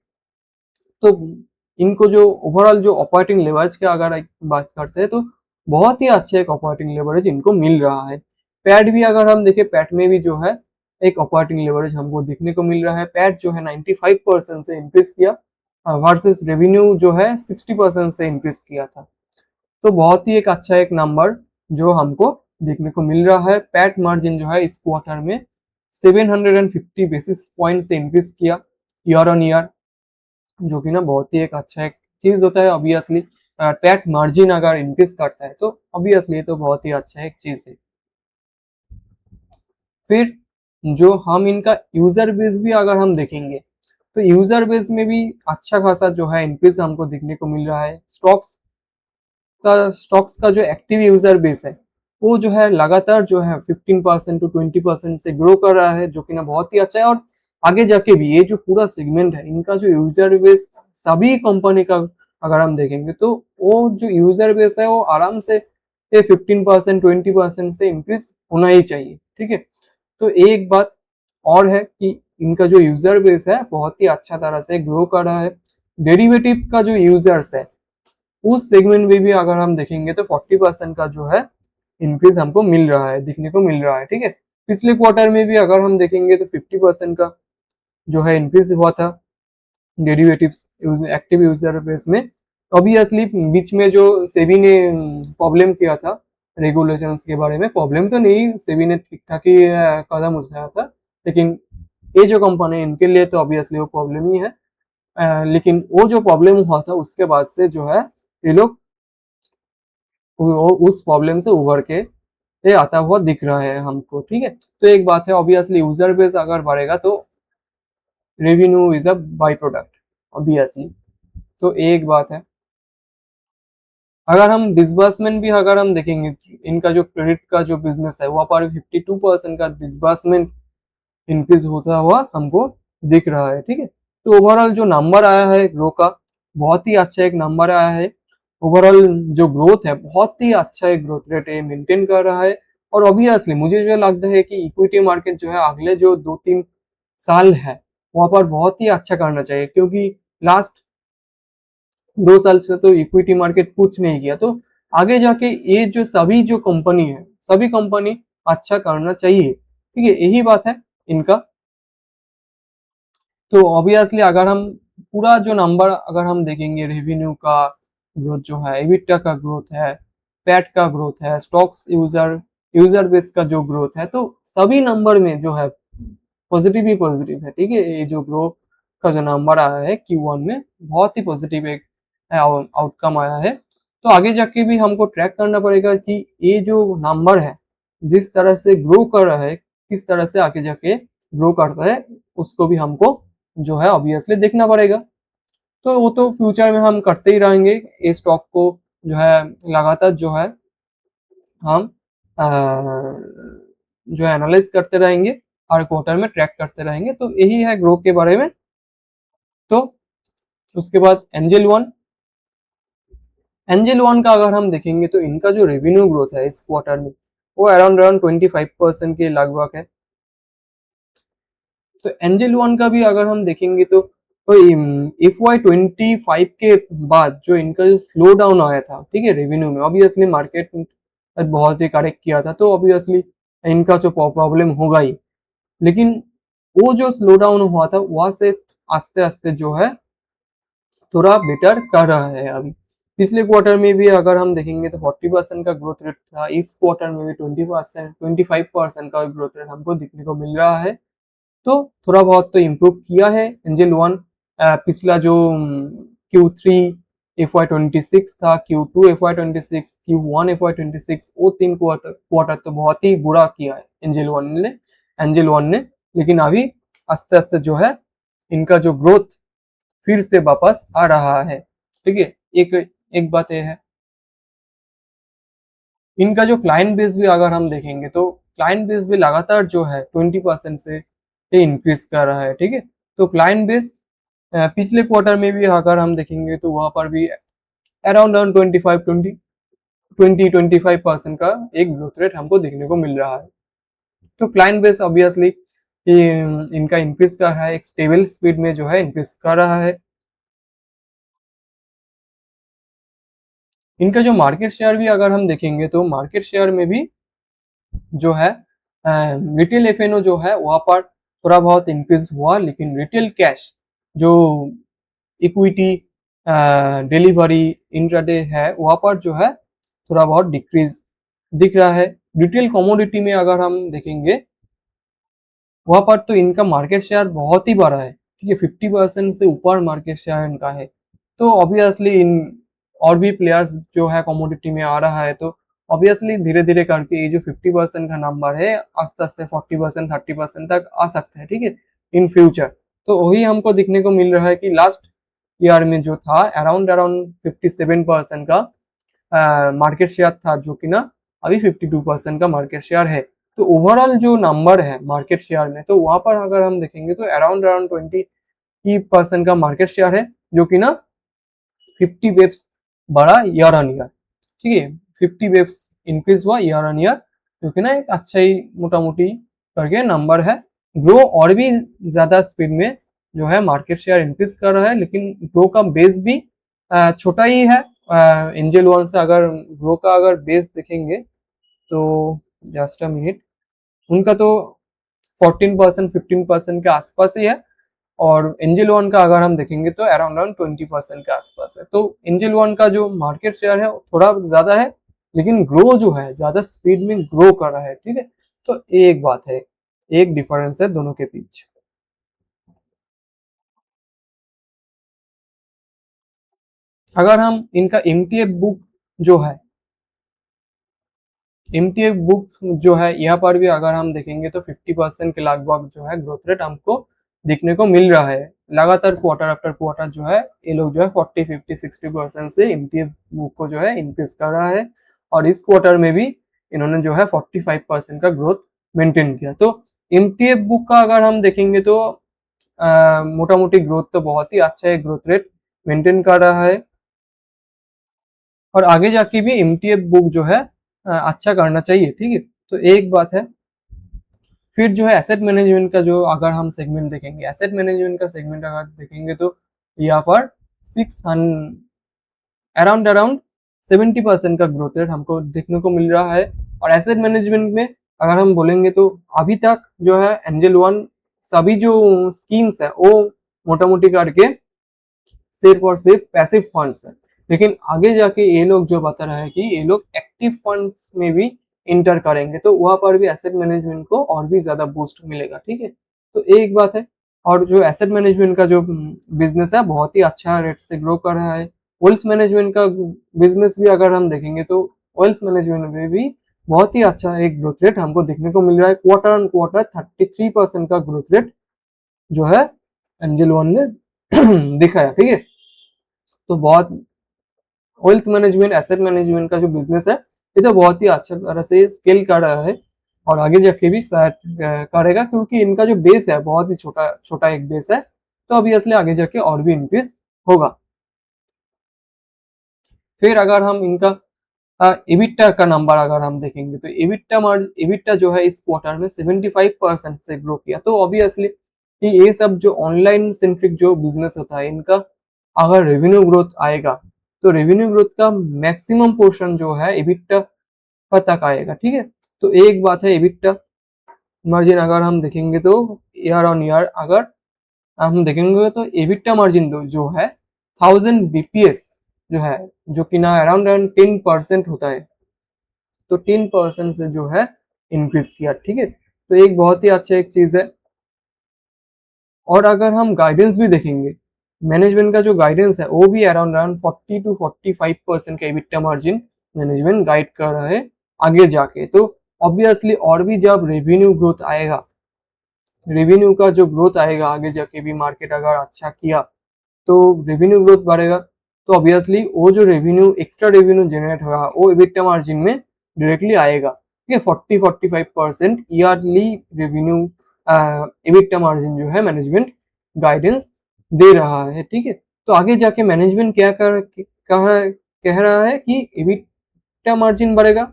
तो इनको जो ओवरऑल जो ऑपरेटिंग लेवरेज की अगर एक बात करते हैं तो बहुत ही अच्छा एक ऑपरेटिंग लेवरेज इनको मिल रहा है। पैट भी अगर हम देखें, पैट में भी जो है एक ऑपरेटिंग लेवरेज हमको देखने को मिल रहा है। पैट जो है 95% से इंक्रीज किया वर्सेस रेवेन्यू जो है 60% से इंक्रीज किया था। तो बहुत ही एक अच्छा एक नंबर जो हमको देखने को मिल रहा है। पैट मार्जिन जो है इस क्वार्टर में 750 बेसिस पॉइंट से इंक्रीज किया ईयर ऑन ईयर, जो कि ना बहुत ही एक अच्छा एक चीज होता है। ऑब्वियसली पैट मार्जिन अगर इंक्रीज करता है तो ऑब्वियसली तो बहुत ही अच्छा एक चीज है। फिर जो हम इनका यूजर बेस भी अगर हम देखेंगे तो यूजर बेस में भी अच्छा खासा जो है इंक्रीज हमको देखने को मिल रहा है। स्टॉक्स का जो एक्टिव यूजर बेस है वो जो है लगातार जो है 15% टू 20% से ग्रो कर रहा है, जो कि ना बहुत ही अच्छा है। और आगे जाके भी ये जो पूरा सेगमेंट है इनका जो यूजर बेस सभी कंपनी का अगर हम देखेंगे तो वो जो यूजर बेस है वो आराम से 15% 20% से इंक्रीज होना ही चाहिए, ठीक है। तो एक बात और है कि इनका जो यूजर बेस है बहुत ही अच्छा तरह से ग्रो कर रहा है। डेरिवेटिव का जो यूजर्स है उस सेगमेंट में भी अगर हम देखेंगे तो 40% का जो है इंक्रीज हमको मिल रहा है, दिखने को मिल रहा है, ठीक है। पिछले क्वार्टर में भी अगर हम देखेंगे तो 50% का जो है इंक्रीज हुआ था डेरिवेटिव्स एक्टिव यूजर बेस में। ऑब्वियसली बीच में जो सेबी ने प्रॉब्लम किया था रेगुलेशंस के बारे में, प्रॉब्लम तो नहीं, सेबी ने ठीक ठाक ही कदम उठाया था, लेकिन ये जो कंपनी है इनके लिए तो ऑब्वियसली वो प्रॉब्लम ही है। लेकिन वो जो प्रॉब्लम हुआ था उसके बाद से जो है ये लोग उस प्रॉब्लम से उभर के ये आता हुआ दिख रहा है हमको, ठीक है। तो एक बात है ऑब्वियसली यूजर बेस अगर बढ़ेगा तो revenue is a by product obviously. तो एक बात है। अगर हम डिसबर्समेंट भी अगर हम देखेंगे, इनका जो क्रेडिट का जो बिजनेस है वहां पर 52% का डिसबर्समेंट इंक्रीज होता हुआ हमको दिख रहा है, ठीक है। तो ओवरऑल जो नंबर आया है ग्रो का बहुत ही अच्छा एक नंबर आया है। ओवरऑल जो ग्रोथ है बहुत ही अच्छा एक ग्रोथ रेट है मेंटेन कर रहा है। और ऑब्वियसली मुझे जो लगता है कि इक्विटी मार्केट जो है अगले जो 2-3 साल है वहां पर बहुत ही अच्छा करना चाहिए, क्योंकि लास्ट 2 साल से तो इक्विटी मार्केट कुछ नहीं किया। तो आगे जाके ये जो सभी जो कंपनी है सभी कंपनी अच्छा करना चाहिए, ठीक है, यही बात है इनका। तो ऑब्वियसली अगर हम पूरा जो नंबर अगर हम देखेंगे रेवेन्यू का ग्रोथ जो है, एबिटा का ग्रोथ है, पैट का ग्रोथ है, स्टॉक्स यूजर बेस का जो ग्रोथ है, तो सभी नंबर में जो है पॉजिटिव ही पॉजिटिव है, ठीक है। ये जो ग्रोथ का जो नंबर आया है Q1 में बहुत ही पॉजिटिव एक आउटकम आया है। तो आगे जाके भी हमको ट्रैक करना पड़ेगा कि ये जो नंबर है जिस तरह से ग्रो कर रहा है किस तरह से आगे जाके ग्रो करता है, उसको भी हमको जो है ऑब्वियसली देखना पड़ेगा। तो वो तो फ्यूचर में हम करते ही रहेंगे, ये स्टॉक को जो है लगातार जो है हम जो है एनालाइज करते रहेंगे, हर क्वार्टर में ट्रैक करते रहेंगे। तो यही है ग्रो के बारे में। तो उसके बाद एंजल वन का अगर हम देखेंगे तो इनका जो रेवेन्यू ग्रोथ है इस क्वार्टर में वो अराउंड अराउंड 25% के लगभग है। तो एंजल वन का भी अगर हम देखेंगे तो तो FY25 के बाद जो इनका जो स्लो डाउन आया था, ठीक है, रेवेन्यू में, ऑब्वियसली मार्केट बहुत ही करेक्ट किया था, तो ऑब्वियसली इनका जो प्रॉब्लम होगा ही। लेकिन वो जो स्लो डाउन हुआ था वहां से आस्ते आस्ते जो है थोड़ा बेटर कर रहा है अभी। पिछले क्वार्टर में भी अगर हम देखेंगे तो 40% का ग्रोथ रेट था, इस क्वार्टर में भी 20% 25% का ग्रोथ रेट हमको देखने को मिल रहा है। तो थोड़ा बहुत तो इम्प्रूव किया है एंजल वन। पिछला जो Q3 FY26 था, Q2 FY26, Q1 FY26, वो 3 क्वार्टर तो बहुत ही बुरा किया है एंजल वन ने। लेकिन अभी आस्ते आस्ते जो है इनका जो ग्रोथ फिर से वापस आ रहा है, ठीक है। एक एक बात यह है, इनका जो क्लाइंट बेस भी अगर हम देखेंगे तो क्लाइंट बेस भी लगातार जो है 20% से इंक्रीज कर रहा है, ठीक है। तो क्लाइंट बेस पिछले क्वार्टर में भी अगर हम देखेंगे तो वहां पर भी अराउंड अराउंड 25% का एक ग्रोथ रेट हमको देखने को मिल रहा है। तो क्लाइंट बेस ऑब्वियसली इनका इंक्रीज कर रहा है, एक स्टेबल स्पीड में जो है इंक्रीज कर रहा है। इनका जो मार्केट शेयर भी अगर हम देखेंगे तो मार्केट शेयर में भी जो है रिटेल एफएनओ जो है वहां पर थोड़ा बहुत इंक्रीज हुआ, लेकिन रिटेल कैश जो इक्विटी डिलीवरी इंट्राडे है वहां पर जो है थोड़ा बहुत डिक्रीज दिख रहा है। रिटेल कमोडिटी में अगर हम देखेंगे वहां पर तो इनका मार्केट शेयर बहुत ही बड़ा है, ठीक है, 50% से ऊपर मार्केट शेयर इनका है। तो ऑब्वियसली इन और भी प्लेयर्स जो है कमोडिटी में आ रहा है, तो ऑब्वियसली धीरे धीरे करके ये जो 50% का नंबर है आस्ते आस्ते 40% 30% तक आ सकता है, ठीक है, इन फ्यूचर। तो वही हमको दिखने को मिल रहा है कि लास्ट ईयर में जो था अराउंड अराउंड 57% का मार्केट शेयर था, जो कि ना अभी 52% का मार्केट शेयर है। तो ओवरऑल जो नंबर है मार्केट शेयर में, तो वहां पर अगर हम देखेंगे तो अराउंड अराउंड 20% का मार्केट शेयर है, जो कि ना 50 बेप्स बढ़ा ईयर ऑन ईयर, ठीक है, 50 बेप्स इंक्रीज हुआ ईयर ऑन ईयर, जो कि ना एक अच्छा ही मोटा मोटी करके नंबर है। ग्रो और भी ज्यादा स्पीड में जो है मार्केट शेयर इंक्रीज कर रहा है, लेकिन ग्रो का बेस भी छोटा ही है। एंजल वन से अगर ग्रो का अगर बेस देखेंगे तो जस्ट अ मिनट, उनका तो 14% 15% के आसपास ही है, और एंजल वन का अगर हम देखेंगे तो अराउंड अराउंड 20% के आसपास है। तो एंजल वन का जो मार्केट शेयर है थोड़ा ज्यादा है, लेकिन ग्रो जो है ज्यादा स्पीड में ग्रो कर रहा है, ठीक है। तो एक बात है, एक डिफरेंस है दोनों के बीच। अगर हम इनका एमटीएफ बुक जो है, एमटीएफ बुक जो है यहाँ पर भी अगर हम देखेंगे तो 50% के लगभग जो है ग्रोथ रेट हमको देखने को मिल रहा है। लगातार क्वार्टर आफ्टर क्वार्टर जो है ये लोग जो है 40 50 60% से एमटीएफ बुक को जो है इंक्रीज कर रहा है, और इस क्वार्टर में भी इन्होंने जो है 45% का ग्रोथ मेंटेन किया। तो एमटीएफ बुक का अगर हम देखेंगे तो मोटा मोटी ग्रोथ तो बहुत ही अच्छा है, ग्रोथ रेट मेंटेन कर रहा है, और आगे जाके भी एमटीएफ बुक जो है अच्छा करना चाहिए, ठीक है। तो एक बात है। फिर जो है एसेट मैनेजमेंट का जो अगर हम सेगमेंट देखेंगे, एसेट मैनेजमेंट का सेगमेंट अगर देखेंगे तो यहाँ पर 600 अराउंड अराउंड 70% का ग्रोथ रेट हमको देखने को मिल रहा है। और एसेट मैनेजमेंट में अगर हम बोलेंगे तो अभी तक जो है एंजल वन सभी जो स्कीम्स है वो मोटा मोटी करके सिर्फ और सिर्फ पैसिव फंड्स है, लेकिन आगे जाके ये लोग जो बता रहे हैं कि ये लोग एक्टिव फंड्स में भी इंटर करेंगे, तो वहां पर भी एसेट मैनेजमेंट को और भी ज्यादा बूस्ट मिलेगा, ठीक है। तो एक बात है। और जो एसेट मैनेजमेंट का जो बिजनेस है बहुत ही अच्छा रेट से ग्रो कर रहा है। वेल्थ मैनेजमेंट का बिजनेस भी अगर हम देखेंगे तो वेल्थ मैनेजमेंट में भी बहुत ही अच्छा एक ग्रोथ रेट हमको देखने को मिल रहा है। क्वार्टर ऑन क्वार्टर 33% का ग्रोथ रेट जो है एंजल वन ने दिखाया, ठीक है। तो बहुत वेल्थ मैनेजमेंट एसेट मैनेजमेंट का जो बिजनेस है ये तो बहुत ही अच्छा तरह से स्केल कर रहा है, और आगे जाके भी शायद करेगा, क्योंकि इनका जो बेस है बहुत ही छोटा छोटा एक बेस है। तो ऑब्वियसली आगे जाके और भी इंक्रीज होगा। फिर अगर हम इनका इबिटा का नंबर अगर हम देखेंगे तो इबिटा जो है इस क्वार्टर में 75% से ग्रो किया। तो ऑब्वियसली कि ये सब जो ऑनलाइन सेंट्रिक जो बिजनेस होता है इनका अगर रेवेन्यू ग्रोथ आएगा तो रेवेन्यू ग्रोथ का मैक्सिमम पोर्शन जो है एबिटा पर तक आएगा, ठीक है। तो एक बात है, एबिटा मार्जिन अगर हम देखेंगे तो ईयर ऑन ईयर अगर हम देखेंगे तो एबिटा मार्जिन जो है 1000 BPS जो है, जो कि ना अराउंड 10% होता है, तो 10% से जो है इंक्रीज किया, ठीक है। तो एक बहुत ही अच्छा एक चीज है। और अगर हम गाइडेंस भी देखेंगे, मैनेजमेंट का जो गाइडेंस है वो भी अराउंड अराउंड 40 to 45% का एबिटा मार्जिन मैनेजमेंट गाइड कर रहा है आगे जाके। तो ऑब्वियसली और भी जब रेवेन्यू ग्रोथ आएगा, रेवेन्यू का जो ग्रोथ आएगा आगे जाके भी मार्केट अगर अच्छा किया तो रेवेन्यू ग्रोथ बढ़ेगा, तो ऑब्वियसली वो जो रेवेन्यू एक्स्ट्रा रेवेन्यू जनरेट होगा वो एबिटा मार्जिन में डायरेक्टली आएगा, ठीक है। 40-45% ईयरली रेवेन्यू एबिटा मार्जिन जो है मैनेजमेंट गाइडेंस दे रहा है, ठीक है। तो आगे जाके मैनेजमेंट क्या कह रहा है कि एबिटा मार्जिन बढ़ेगा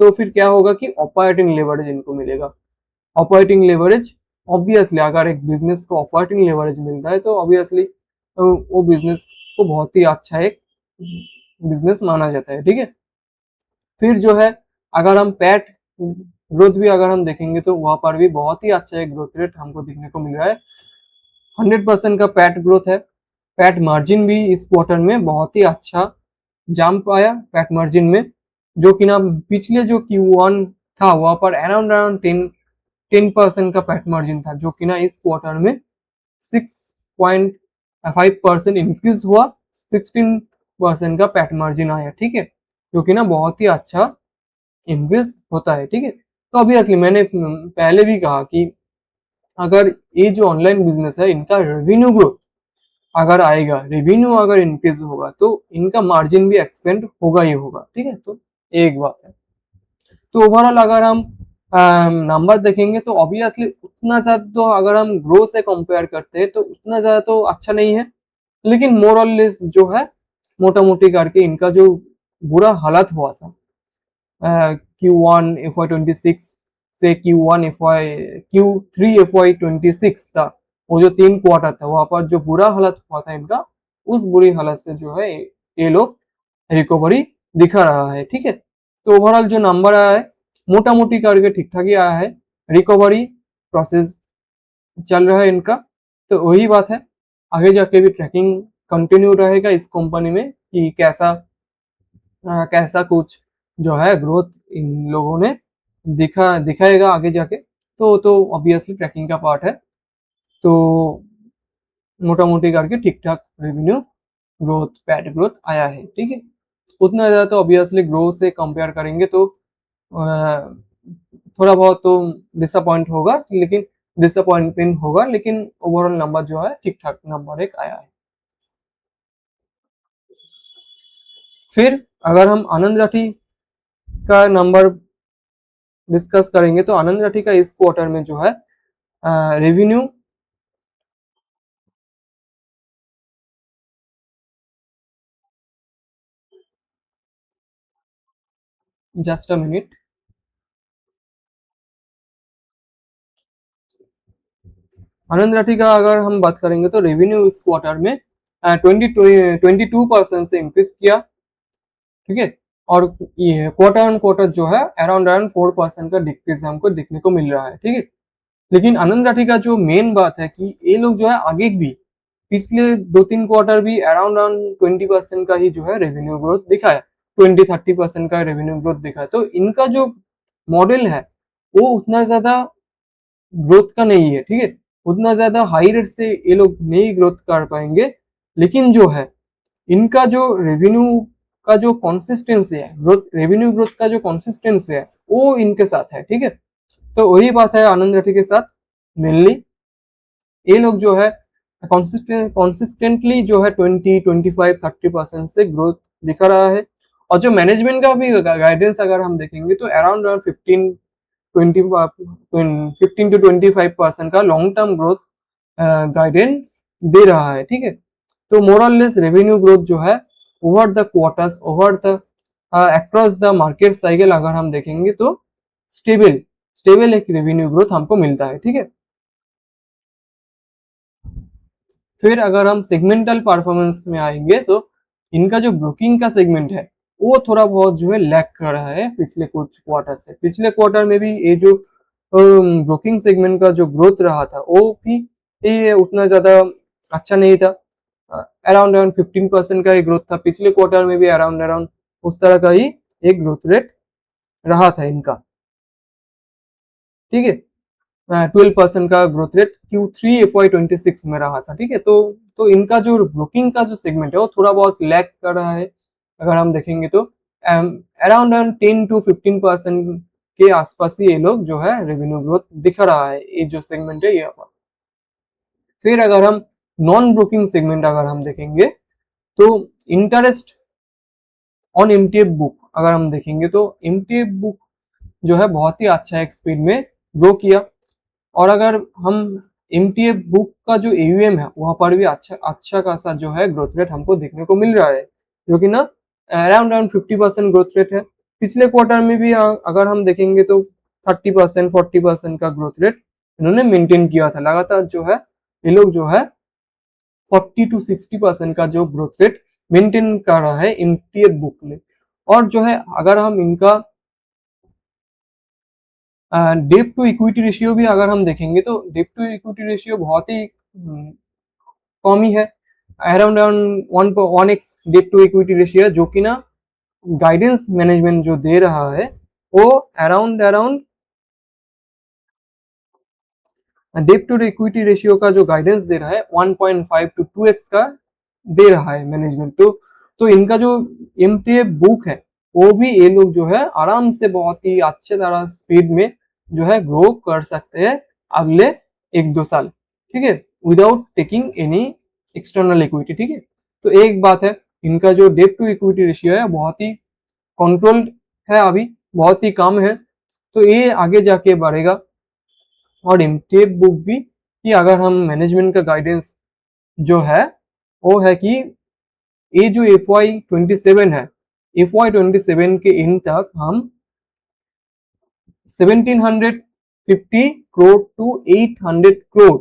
तो फिर क्या होगा कि ऑपरेटिंग लेवरेज इनको मिलेगा। ऑपरेटिंग लेवरेज ऑब्वियसली अगर एक बिजनेस को ऑपरेटिंग लेवरेज मिलता है तो ऑब्वियसली वो बिजनेस को बहुत ही अच्छा एक बिजनेस माना जाता है, ठीक है। फिर जो है अगर हम पैट ग्रोथ भी अगर हम देखेंगे तो वहां पर भी बहुत ही अच्छा एक ग्रोथ रेट हमको देखने को मिल रहा है। 100% का पैट ग्रोथ है। पैट मार्जिन भी इस क्वार्टर में बहुत ही अच्छा जंप आया पैट मार्जिन में, जो कि ना पिछले जो Q1 था वहां पर अराउंड अराउंड 10% का पैट मार्जिन था, जो कि ना इस क्वार्टर में 6.5% इंक्रीज हुआ, 16% का पैट मार्जिन आया, ठीक है, जो कि ना बहुत ही अच्छा इंक्रीज होता है, ठीक है। तो ऑब्वियसली मैंने पहले भी कहा कि अगर ये जो ऑनलाइन बिजनेस है इनका रेवेन्यू ग्रोथ अगर आएगा, रेवेन्यू अगर इंक्रीज होगा तो इनका मार्जिन भी एक्सपेंड होगा ही होगा, ठीक है। तो एक बात है। तो ओवरऑल अगर हम नंबर देखेंगे तो ऑब्वियसली उतना ज्यादा तो अगर हम ग्रो से कंपेयर करते हैं तो उतना ज्यादा तो अच्छा नहीं है, लेकिन मोर और लेस जो है मोटा मोटी करके इनका जो बुरा हालत हुआ था Q1 FY26 से Q3 FY26 था, वो जो 3 क्वार्टर था वहां पर जो बुरा हालत हुआ था इनका, उस बुरी हालत से जो है ये लोग रिकवरी दिखा रहा है, ठीक है। तो ओवरऑल जो नंबर आया है मोटा मोटी करके ठीक ठाक ही आया है, रिकवरी प्रोसेस चल रहा है इनका। तो वही बात है, आगे जाके भी ट्रैकिंग कंटिन्यू रहेगा इस कंपनी में कि कैसा कुछ जो है ग्रोथ इन लोगों ने दिखाएगा आगे जाके। तो ऑब्वियसली ट्रैकिंग का पार्ट है। तो मोटा मोटी करके ठीक ठाक रेवेन्यू ग्रोथ पैट ग्रोथ आया है, ठीक है। उतना ज्यादा तो ऑब्वियसली ग्रोथ से कंपेयर करेंगे तो थोड़ा बहुत तो डिसअपॉइंटमेंट होगा, लेकिन ओवरऑल नंबर जो है ठीक ठाक नंबर एक आया है। फिर अगर हम आनंद राठी का नंबर डिस्कस करेंगे तो आनंद राठी का इस क्वार्टर में जो है रेवेन्यू जस्ट अ मिनट, आनंद राठी का अगर हम बात करेंगे तो रेवेन्यू इस क्वार्टर में 22% से इंक्रीज किया, ठीक है। और ये क्वार्टर ऑन क्वार्टर जो है अराउंड अराउंड 4% का डिक्रीज हमको देखने को मिल रहा है, ठीक है। लेकिन आनंद राठी का जो मेन बात है कि ये लोग जो है आगे भी पिछले 2-3 क्वार्टर भी अराउंड अराउंड 20% का ही जो है रेवेन्यू ग्रोथ दिखाया, 20-30% का रेवेन्यू ग्रोथ दिखाया। तो इनका जो मॉडल है वो उतना ज्यादा ग्रोथ का नहीं है, ठीक है। उतना ज्यादा हाई रेट से ये लोग नहीं ग्रोथ कर पाएंगे, लेकिन जो है इनका जो रेवेन्यू का जो कंसिस्टेंसी है, ग्रोथ रेवेन्यू ग्रोथ का जो कंसिस्टेंसी है वो इनके साथ है, ठीक है। तो वही बात है आनंद राठी के साथ, मेनली ये लोग जो है कंसिस्टेंटली जो है 20-25-30% से ग्रोथ दिखा रहा है। और जो मैनेजमेंट का भी गाइडेंस अगर हम देखेंगे तो अराउंड 15-20 15 to 25% का लॉन्ग टर्म ग्रोथ गाइडेंस दे रहा है, ठीक है। तो मोरलेस रेवेन्यू ग्रोथ जो है over the quarters, over the across the market cycle अगर हम देखेंगे तो स्टेबल स्टेबल एक रेवेन्यू ग्रोथ हमको मिलता है, ठीक है। फिर अगर हम सेगमेंटल परफॉर्मेंस में आएंगे तो इनका जो ब्रोकिंग का सेगमेंट है वो थोड़ा बहुत जो है लैग कर रहा है पिछले कुछ क्वार्टर से। पिछले क्वार्टर में भी ये जो ब्रोकिंग सेगमेंट का जो ग्रोथ रहा था वो भी ये उतना ज्यादा अच्छा नहीं था। अराउंड अराउंड 15% का ही ग्रोथ था। पिछले क्वार्टर में भी अराउंड अराउंड उस तरह का ही एक ग्रोथ रेट रहा था इनका, ठीक है। 12% का ग्रोथ रेट Q3 FY26 में रहा था, ठीक है। तो इनका जो ब्रोकिंग का जो सेगमेंट है वो थोड़ा बहुत लैग कर रहा है। अगर हम देखेंगे तो अराउंड 10 to 15% के आसपास ही ये लोग जो है रेवेन्यू ग्रोथ दिख रहा है, ये जो सेगमेंट है ये। फिर अगर हम नॉन ब्रोकिंग सेगमेंट अगर हम देखेंगे तो इंटरेस्ट ऑन एमटीएफ बुक अगर हम देखेंगे तो एमटीएफ बुक जो है बहुत ही अच्छा एक स्पीड में ग्रो किया। और अगर हम एमटीएफ बुक का जो एयूएम है वहां पर भी अच्छा अच्छा खासा जो है ग्रोथ रेट हमको देखने को मिल रहा है, जो कि ना अराउंड अराउंड 50% ग्रोथ रेट है। पिछले क्वार्टर में भी अगर हम देखेंगे तो 30% 40% का ग्रोथ रेट इन्होंने मेंटेन किया था। लगातार जो है ये लोग जो है 40 to 60% का जो ग्रोथ रेट मेंटेन कर रहा है एमटीएफ बुक में। और जो है अगर हम इनका डेट टू इक्विटी रेशियो भी अगर हम देखेंगे तो डेट टू इक्विटी रेशियो बहुत ही कम ही है। Around around 1x debt to equity ratio, जो कि ना गाइडेंस मैनेजमेंट जो दे रहा है वो around around debt to equity ratio का जो गाइडेंस दे रहा है 1.5 to 2x का दे रहा है मैनेजमेंट। तो इनका जो एमटीएफ बुक है वो भी ये लोग जो है आराम से बहुत ही अच्छे तरह स्पीड में जो है ग्रो कर सकते हैं अगले 1-2 साल, ठीक है, without taking any external equity, ठीक है। तो एक बात है, इनका जो डेट टू इक्विटी रेशियो है बहुत ही कंट्रोल्ड है, अभी बहुत ही कम है। तो ये आगे जाके बढ़ेगा। और एमटीएफ बुक भी कि अगर हम मैनेजमेंट का गाइडेंस जो है वो है कि ये जो FY27 है, FY27 के इन तक हम 1750 करोड़ टू 800 करोड़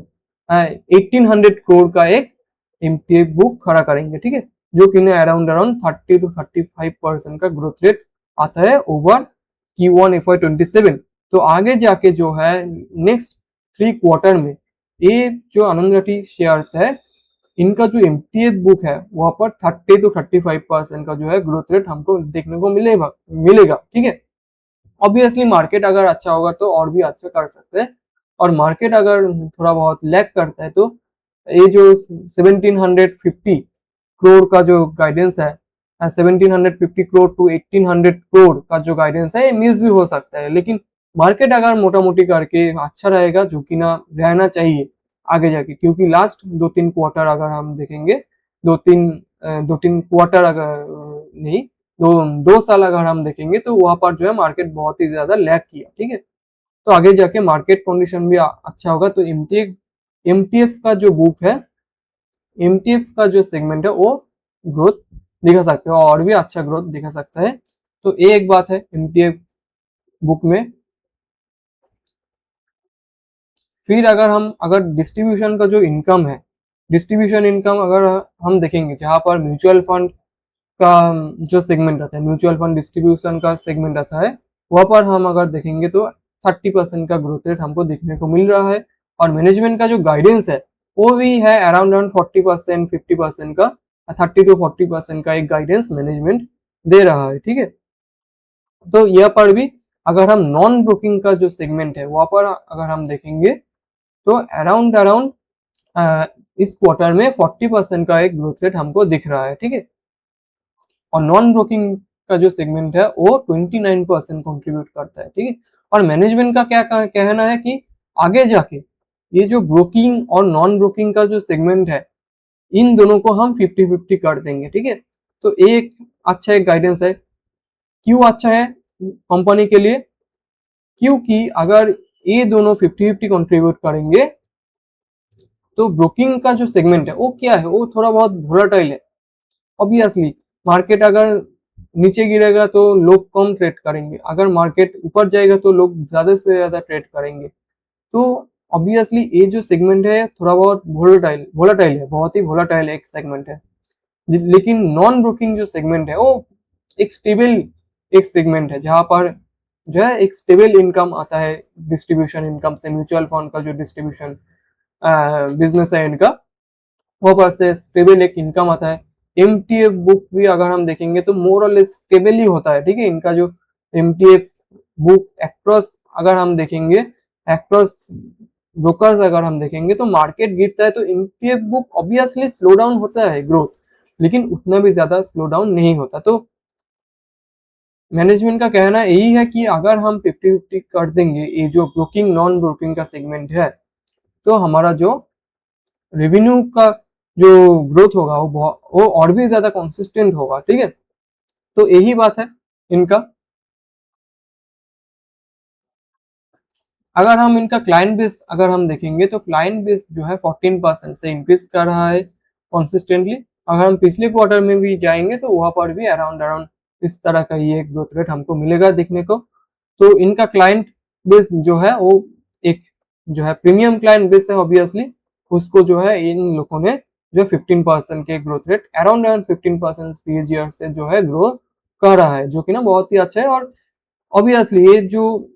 1800 करोड़ का एक एमटीएफ बुक खड़ा करेंगे, ठीक है, जो कि अराउंड अराउंड 30 to 35% का ग्रोथ रेट आता है ओवर Q1 FY27। तो आगे जाके जो है नेक्स्ट 3 क्वार्टर में ये जो आनंद राठी शेयर्स है इनका जो एमटीएफ बुक है वहां पर 30 to 35% का जो है ग्रोथ रेट हमको देखने को मिलेगा, ठीक है। ऑब्वियसली मार्केट अगर अच्छा होगा तो और भी अच्छा कर सकते हैं, और मार्केट अगर थोड़ा बहुत लैग करता है तो ये जो 1750 करोड़ का जो गाइडेंस है, 1750 करोड़ टू 1800 करोड़ का जो गाइडेंस है ये मिस भी हो सकता है। लेकिन मार्केट अगर मोटा मोटी करके अच्छा रहेगा, जो कि ना रहना चाहिए आगे जाके, क्योंकि लास्ट 2-3 क्वार्टर अगर हम देखेंगे, 2-3 क्वार्टर अगर नहीं, 2 साल अगर हम देखेंगे तो वहां पर जो है मार्केट बहुत ही ज्यादा लैग किया, ठीक है। तो आगे जाके मार्केट कंडीशन भी अच्छा होगा तो एमटीएफ का जो बुक है, एमटीएफ का जो सेगमेंट है वो ग्रोथ दिखा सकते हो और भी अच्छा ग्रोथ दिखा सकता है। तो ये एक बात है एमटीएफ बुक में। फिर अगर डिस्ट्रीब्यूशन का जो इनकम है, डिस्ट्रीब्यूशन इनकम अगर हम देखेंगे जहां पर म्यूचुअल फंड का जो सेगमेंट आता है, म्यूचुअल फंड डिस्ट्रीब्यूशन का सेगमेंट आता है, वहां पर हम अगर देखेंगे तो 30% का ग्रोथ रेट हमको देखने को मिल रहा है। और मैनेजमेंट का जो गाइडेंस है वो भी है अराउंड अराउंड 40% 50% का, 30 to 40% का एक गाइडेंस मैनेजमेंट दे रहा है, ठीक है। तो यह पर भी अगर हम नॉन ब्रोकिंग का जो सेगमेंट है वहां पर अगर हम देखेंगे तो अराउंड अराउंड इस क्वार्टर में 40% का एक ग्रोथ रेट हमको दिख रहा है, ठीक है। और नॉन ब्रोकिंग का जो सेगमेंट है वो 29% कंट्रीब्यूट करता है, ठीक है। और मैनेजमेंट का क्या कहना है कि आगे जाके ये जो ब्रोकिंग और नॉन ब्रोकिंग का जो सेगमेंट है इन दोनों को हम 50-50 कर देंगे, ठीक है। तो एक अच्छा एक गाइडेंस है। क्यों अच्छा है कंपनी के लिए? क्योंकि अगर ये दोनों 50-50 कंट्रीब्यूट करेंगे तो ब्रोकिंग का जो सेगमेंट है वो क्या है, वो थोड़ा बहुत वोलेटाइल है। ऑब्वियसली मार्केट अगर नीचे गिरेगा तो लोग कम ट्रेड करेंगे, अगर मार्केट ऊपर जाएगा तो लोग ज्यादा से ज्यादा ट्रेड करेंगे। तो ऑब्वियसली ये जो सेगमेंट है थोड़ा बहुत वोलेटाइल वोलेटाइल है, बहुत ही वोलेटाइल एक सेगमेंट है। लेकिन नॉन ब्रोकिंग जो सेगमेंट है वो एक स्टेबल एक सेगमेंट है, जहां पर जो है एक स्टेबल इनकम आता है डिस्ट्रीब्यूशन इनकम से। म्यूचुअल फंड का जो डिस्ट्रीब्यूशन बिजनेस है इनका, वो पर से स्टेबल एक इनकम आता है। एमटीएफ बुक भी अगर हम देखेंगे तो मोर और लेस स्टेबल ही होता है, ठीक है। इनका जो एमटीएफ बुक एक्रॉस अगर हम देखेंगे, एक्रॉस ब्रोकर्स अगर हम देखेंगे तो मार्केट गिरता है तो MTF book obviously slow down होता है ग्रोथ, लेकिन उतना भी ज्यादा स्लो डाउन नहीं होता। तो मैनेजमेंट का कहना यही है कि अगर हम 50-50 कर देंगे ये जो ब्रोकिंग नॉन ब्रोकिंग का सेगमेंट है, तो हमारा जो रेवेन्यू का जो ग्रोथ होगा वो और भी ज्यादा कंसिस्टेंट होगा, ठीक है। तो यही बात है इनका। अगर हम इनका क्लाइंट बेस अगर हम देखेंगे तो क्लाइंट बेस जो है 14% से इंक्रीज कर रहा है कंसिस्टेंटली। अगर हम पिछले क्वार्टर में भी जाएंगे तो वहां पर भी अराउंड अराउंड इस तरह का ये ग्रोथ रेट हमको मिलेगा देखने को। तो इनका क्लाइंट बेस जो है वो एक जो है प्रीमियम क्लाइंट बेस है ऑब्वियसली, उसको जो है इन लोगों ने जो 15% के growth rate around around 15% CAGR से जो है ग्रो कर रहा है, जो कि ना बहुत ही अच्छा है। और ऑब्वियसली ये जो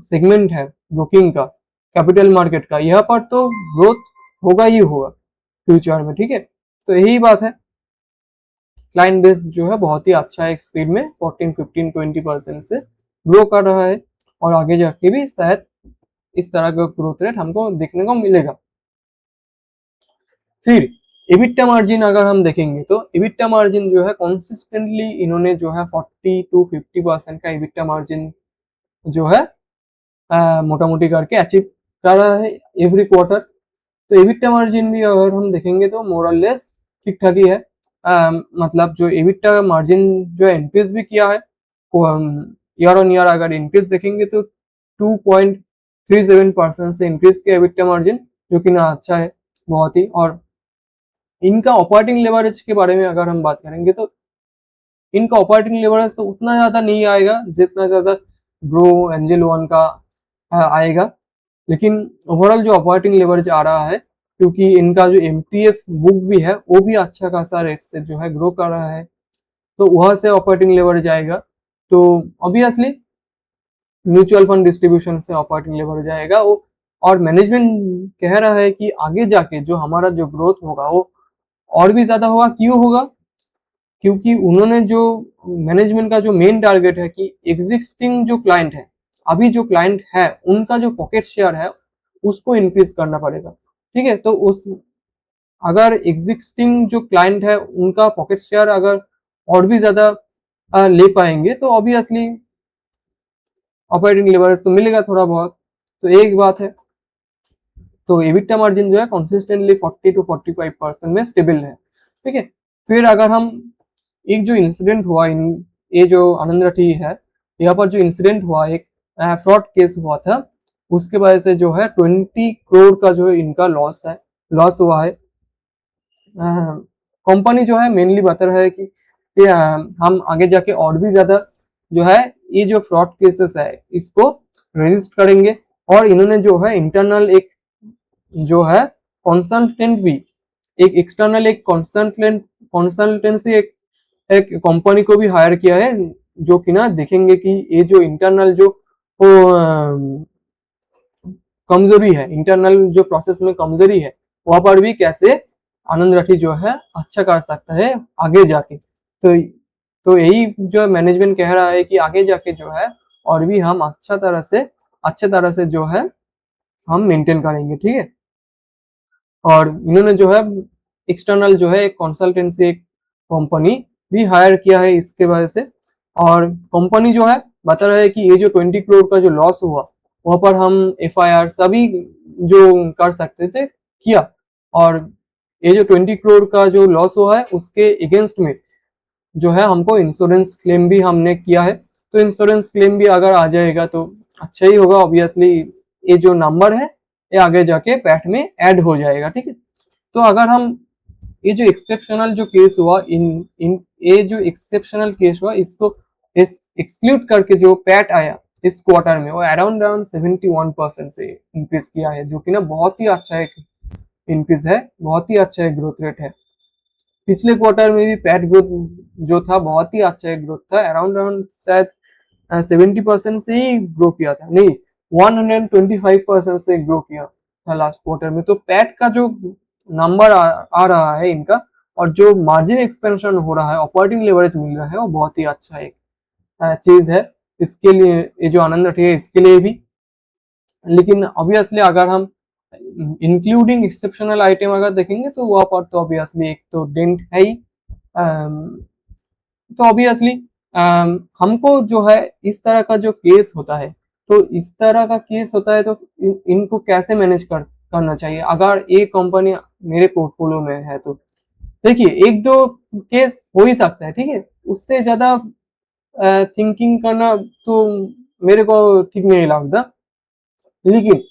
सेगमेंट है ब्रोकिंग का, कैपिटल मार्केट का, यहाँ पर तो ग्रोथ होगा ही होगा फ्यूचर में, ठीक है। तो यही बात है, क्लाइंट बेस जो है बहुत ही अच्छा है, एक स्पीड में 14, 15, 20% से ग्रो कर रहा है और आगे जाके भी शायद इस तरह का ग्रोथ रेट हमको देखने को मिलेगा। फिर EBITDA मार्जिन अगर हम देखेंगे तो EBITDA मार्जिन जो है कंसिस्टेंटली इन्होंने जो है 40 to 50% का EBITDA मार्जिन जो है मोटा मोटी करके अचीव कर रहा है एवरी क्वार्टर। तो EBITDA मार्जिन भी अगर हम देखेंगे तो मोर और लेस ठीक ठाक ही है। मतलब जो EBITDA मार्जिन जो है इंक्रीज भी किया है, ईयर ऑन ईयर अगर इंक्रीज देखेंगे तो 2.37% से इंक्रीज किया EBITDA मार्जिन, जो कि ना अच्छा है बहुत ही। और इनका ऑपरेटिंग लेवरेज के बारे में अगर हम बात करेंगे तो इनका ऑपरेटिंग लेवरेज तो उतना ज्यादा नहीं आएगा जितना ज्यादा ग्रो एंजल वन का आएगा, लेकिन ओवरऑल जो ऑपरेटिंग लेवरेज आ रहा है, क्योंकि इनका जो एमटीएफ बुक भी है वो भी अच्छा खासा रेट से जो है ग्रो कर रहा है, तो वहां से ऑपरेटिंग लेवरेज आएगा। तो ऑब्वियसली म्यूचुअल फंड डिस्ट्रीब्यूशन से ऑपरेटिंग लेवरेज आएगा वो। और मैनेजमेंट कह रहा है कि आगे जाके जो हमारा जो ग्रोथ होगा वो और भी ज्यादा होगा। क्यों होगा? क्योंकि उन्होंने जो मैनेजमेंट का जो मेन टारगेट है कि एग्जिस्टिंग जो क्लाइंट है, अभी जो क्लाइंट है उनका जो पॉकेट शेयर है उसको इंक्रीज करना पड़ेगा, ठीक है। तो उस अगर एग्जिस्टिंग जो क्लाइंट है उनका पॉकेट शेयर अगर और भी ज्यादा ले पाएंगे तो ऑब्वियसली ऑपरेटिंग लेवरेज तो मिलेगा थोड़ा बहुत। तो एक बात है, तो EBITDA मार्जिन जो है कंसिस्टेंटली 40 to 45% में स्टेबल है, ठीक है। फिर अगर हम एक जो इंसिडेंट हुआ इन ये जो आनंद राठी है, यहाँ पर जो इंसिडेंट हुआ एक फ्रॉड केस हुआ था, उसके वजह से जो है 20 करोड़ का जो इनका लॉस हुआ है। कंपनी जो है मेनली बता रहा है कि हम आगे जाके और भी ज्यादा जो है ये जो फ्रॉड केसेस है इसको रजिस्ट करेंगे। और इन्होंने जो है इंटरनल एक जो है कंसल्टेंट भी एक एक्सटर्नल एक कंसल्टेंसी एक कंपनी को भी हायर किया है, जो कि ना देखेंगे कि ये जो इंटरनल जो कमजोरी है, इंटरनल जो प्रोसेस में कमजोरी है, वहां पर भी कैसे आनंद राठी जो है अच्छा कर सकता है आगे जाके। तो यही जो मैनेजमेंट कह रहा है कि आगे जाके जो है और भी हम अच्छे तरह से जो है हम मेंटेन करेंगे, ठीक है। और इन्होंने जो है एक्सटर्नल जो है एक कंसल्टेंसी एक कंपनी भी हायर किया है इसके वजह से। और कंपनी जो है बता रहा है कि ये जो 20 करोड़ का जो लॉस हुआ वहां पर हम FIR सभी जो कर सकते थे किया। और ये जो 20 करोड़ का जो लॉस हुआ है उसके अगेंस्ट में जो है हमको इंश्योरेंस क्लेम भी हमने किया है। तो इंश्योरेंस क्लेम भी अगर आ जाएगा तो अच्छा ही होगा, ऑब्वियसली ये जो नंबर है ये आगे जाके पैट में ऐड हो जाएगा, ठीक है। तो अगर हम ये जो एक्सेप्शनल जो केस हुआ इन इन ये जो एक्सेप्शनल केस हुआ इसको एक्सक्लूड करके जो पैट आया, इस क्वार्टर में वो अराउंड अराउंड 71% से इंक्रीज किया है, जो कि ना बहुत ही अच्छा एक इंक्रीज है, बहुत ही अच्छा एक ग्रोथ रेट है। पिछले क्वार्टर में भी पैट ग्रोथ जो था बहुत ही अच्छा एक ग्रोथ था, अराउंड अराउंड शायद 70% से ही ग्रो किया था, नहीं 125% से ग्रो किया था लास्ट क्वार्टर में। तो पैट का जो नंबर आ रहा है इनका, और जो मार्जिन एक्सपेंशन हो रहा है, ऑपरेटिंग लेवरेज मिल रहा है, वो बहुत ही अच्छा एक चीज है इसके लिए, ये जो आनंद रखी है इसके लिए भी। लेकिन ऑब्वियसली अगर हम इंक्लूडिंग एक्सेप्शनल आइटम अगर देखेंगे तो वहां पर तो ऑब्वियसली एक तो डेंट है ही। तो ऑब्वियसली हमको जो है इस तरह का जो केस होता है, तो इस तरह का केस होता है तो इनको कैसे मैनेज करना चाहिए अगर एक कंपनी मेरे पोर्टफोलियो में है। तो देखिए, एक दो केस हो ही सकता है, ठीक है, उससे ज्यादा थिंकिंग करना तो मेरे को ठीक नहीं लगता। लेकिन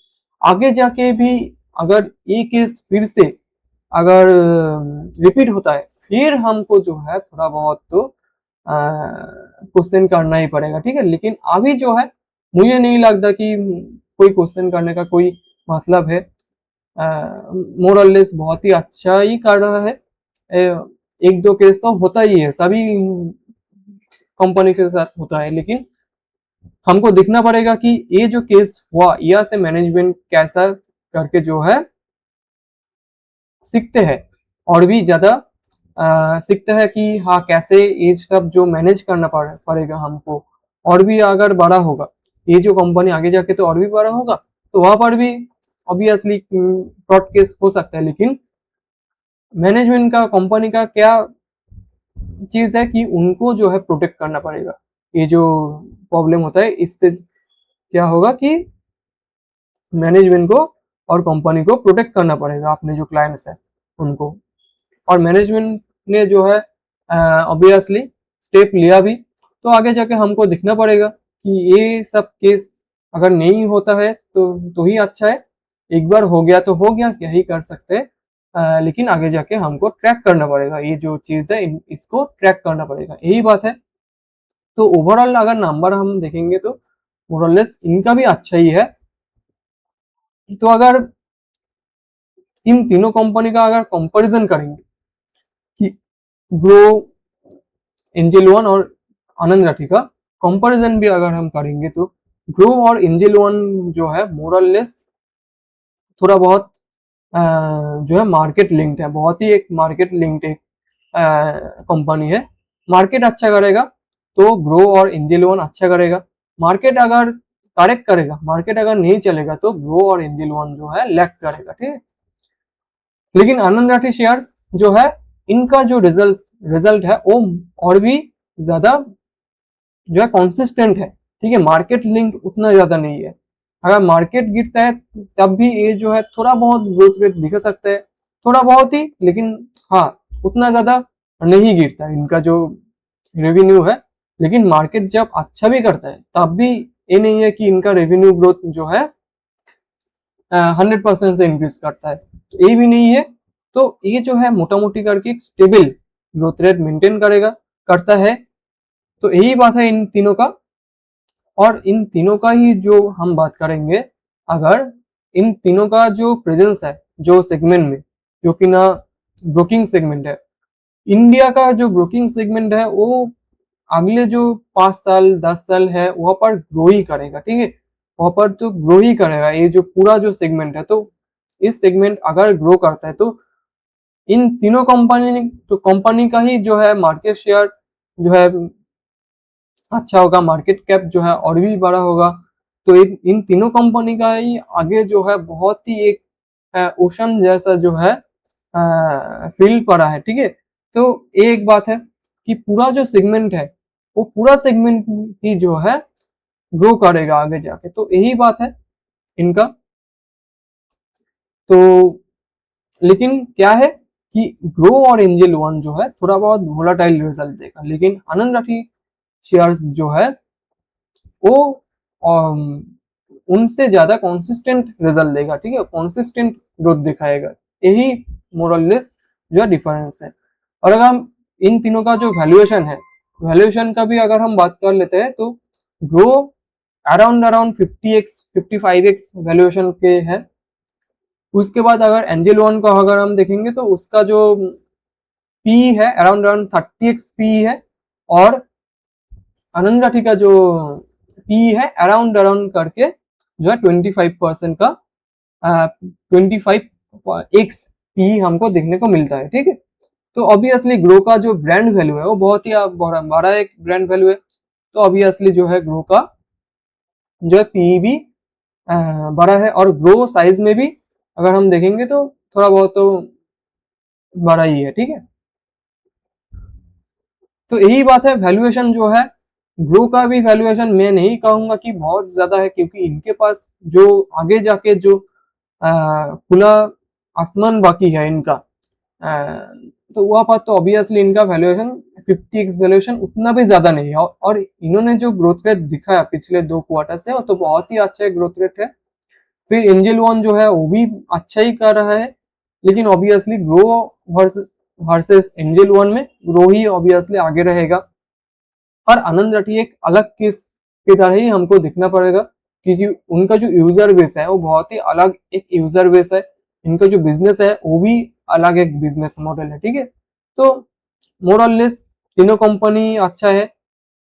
आगे जाके भी अगर ये केस फिर से अगर रिपीट होता है, फिर हमको जो है थोड़ा बहुत तो क्वेश्चन करना ही पड़ेगा, ठीक है। लेकिन अभी जो है मुझे नहीं लगता कि कोई क्वेश्चन करने का कोई मतलब है। मोर और लेस बहुत ही अच्छा ही कर रहा है। एक दो केस तो होता ही है, सभी कंपनी के साथ होता है, लेकिन हमको देखना पड़ेगा कि ये जो केस हुआ यहाँ से मैनेजमेंट कैसा करके जो है सीखते हैं, और भी ज्यादा सीखते हैं कि हाँ कैसे ये सब जो मैनेज करना पड़ेगा हमको, और भी अगर बड़ा होगा ये जो कंपनी आगे जाके तो और भी बड़ा होगा, तो वहां पर भी ऑब्वियसली फ्रॉड केस हो सकता है। लेकिन मैनेजमेंट का कंपनी का क्या चीज है कि उनको जो है प्रोटेक्ट करना पड़ेगा। ये जो प्रॉब्लम होता है इससे क्या होगा कि मैनेजमेंट को और कंपनी को प्रोटेक्ट करना पड़ेगा, अपने जो क्लाइंट्स है उनको। और मैनेजमेंट ने जो है ऑब्वियसली स्टेप लिया भी, तो आगे जाके हमको दिखना पड़ेगा कि ये सब केस अगर नहीं होता है तो ही अच्छा है। एक बार हो गया तो हो गया, क्या ही कर सकते हैं। लेकिन आगे जाके हमको ट्रैक करना पड़ेगा, ये जो चीज है इसको ट्रैक करना पड़ेगा, यही बात है। तो ओवरऑल अगर नंबर हम देखेंगे तो मोरलेस इनका भी अच्छा ही है। तो अगर इन तीनों कंपनी का अगर कंपैरिजन करेंगे कि ग्रो, एंजल वन और आनंद राठी का कंपैरिजन भी अगर हम करेंगे, तो ग्रो और एंजल वन जो है मोरलेस थोड़ा बहुत जो है मार्केट लिंक्ड है, बहुत ही एक मार्केट लिंक्ड एक कंपनी है। मार्केट अच्छा करेगा तो ग्रो और एंजल वन अच्छा करेगा। मार्केट अगर करेक्ट करेगा, मार्केट अगर नहीं चलेगा तो ग्रो और एंजल वन जो है लैग करेगा, ठीक है। लेकिन आनंद राठी शेयर्स जो है, इनका जो रिजल्ट है वो और भी ज्यादा जो है कॉन्सिस्टेंट है, ठीक है। मार्केट लिंक उतना ज्यादा नहीं है। अगर मार्केट गिरता है तब भी ये जो है थोड़ा बहुत ग्रोथ रेट दिखा सकता है, थोड़ा बहुत ही, लेकिन हाँ उतना ज्यादा नहीं गिरता है इनका जो रेवेन्यू है। लेकिन मार्केट जब अच्छा भी करता है तब भी ये नहीं है कि इनका रेवेन्यू ग्रोथ जो है 100% से इंक्रीज करता है, तो ये भी नहीं है। तो ये जो है मोटा मोटी करके एक स्टेबल ग्रोथ रेट मेंटेन करेगा, करता है। तो यही बात है इन तीनों का। और इन तीनों का ही जो हम बात करेंगे, अगर इन तीनों का जो प्रेजेंस है जो सेगमेंट में, जो कि ना ब्रोकिंग सेगमेंट है, इंडिया का जो ब्रोकिंग सेगमेंट है वो अगले जो 5 साल 10 साल है वहां पर ग्रो ही करेगा, ठीक है। वहां पर तो ग्रो ही करेगा ये जो पूरा जो सेगमेंट है। तो इस सेगमेंट अगर ग्रो करता है तो इन तीनों कंपनी का ही जो है मार्केट शेयर जो है अच्छा होगा, मार्केट कैप जो है और भी बड़ा होगा। तो इन तीनों कंपनी का ही आगे जो है बहुत ही एक ओशन जैसा जो है फील्ड पड़ा है, ठीक है। तो एक बात है कि पूरा जो सेगमेंट है वो पूरा सेगमेंट ही जो है ग्रो करेगा आगे जाके, तो यही बात है इनका। तो लेकिन क्या है कि ग्रो और एंजल वन जो है थोड़ा बहुत वोलाटाइल रिजल्ट देगा, लेकिन आनंद राठी शेयर्स जो है वो उनसे ज्यादा कॉन्सिस्टेंट रिजल्ट देगा, ठीक है, कॉन्सिस्टेंट ग्रोथ दिखाएगा। यही मोरलेस जो है डिफरेंस है। और अगर हम इन तीनों का जो वैल्यूएशन है, वैल्यूएशन का भी अगर हम बात कर लेते हैं तो grow around 50x 55x valuation के है। उसके बाद अगर एंजल वन को अगर हम देखेंगे तो उसका जो पी है अराउंड 30x पी है, और आनंद राठी का जो पी है अराउंड करके जो है 25% का 25x पी हमको देखने को मिलता है। ठीक है, तो ऑब्वियसली ग्रो का जो ब्रांड वैल्यू है वो बहुत ही बड़ा एक ब्रांड वैल्यू है, तो ऑब्वियसली जो है ग्रो का जो है पी भी बड़ा है, और ग्रो साइज में भी अगर हम देखेंगे तो थोड़ा बहुत तो बड़ा ही है। ठीक है, तो यही बात है, वैल्यूएशन जो है ग्रो का भी वैल्यूएशन मैं नहीं कहूंगा कि बहुत ज्यादा है, क्योंकि इनके पास जो आगे जाके जो खुला आसमान बाकी है इनका, तो वह बात तो ऑब्वियसली इनका वैल्यूएशन 50x वैल्यूएशन उतना भी ज्यादा नहीं है, और इन्होंने जो ग्रोथ रेट दिखाया पिछले 2 क्वार्टर से वो तो बहुत ही अच्छा ग्रोथ रेट है। फिर एंजल वन जो है वो भी अच्छा ही कर रहा है, लेकिन obviously grow versus angel one में ग्रो ही ऑब्वियसली आगे रहेगा। और आनंद राठी एक अलग केस की तरह ही हमको दिखना पड़ेगा, क्योंकि उनका जो यूजर बेस है वो बहुत ही अलग एक यूजर बेस है, इनका जो बिजनेस है वो भी अलग एक बिजनेस मॉडल है। ठीक है, तो मोरलेस तीनों कंपनी अच्छा है,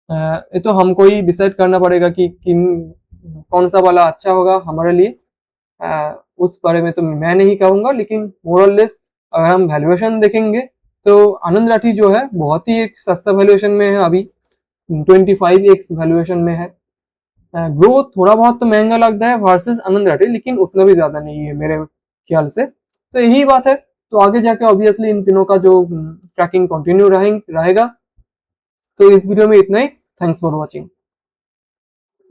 ये तो हमको ही डिसाइड करना पड़ेगा कि कौन सा वाला अच्छा होगा हमारे लिए, उस बारे में तो मैं नहीं कहूंगा, लेकिन मोरलेस अगर हम वैल्यूएशन देखेंगे तो आनंद राठी जो है बहुत ही एक सस्ता वैल्यूएशन में है, अभी 25x वैल्यूएशन में है। ग्रो थोड़ा बहुत तो महंगा लगता है वर्सेस आनंद राठी, लेकिन उतना भी ज्यादा नहीं है मेरे ख्याल से। तो यही बात है, तो आगे जाके ऑब्वियसली इन तीनों का जो ट्रैकिंग कंटिन्यू रहेगा। तो इस वीडियो में इतना ही, थैंक्स फॉर वॉचिंग।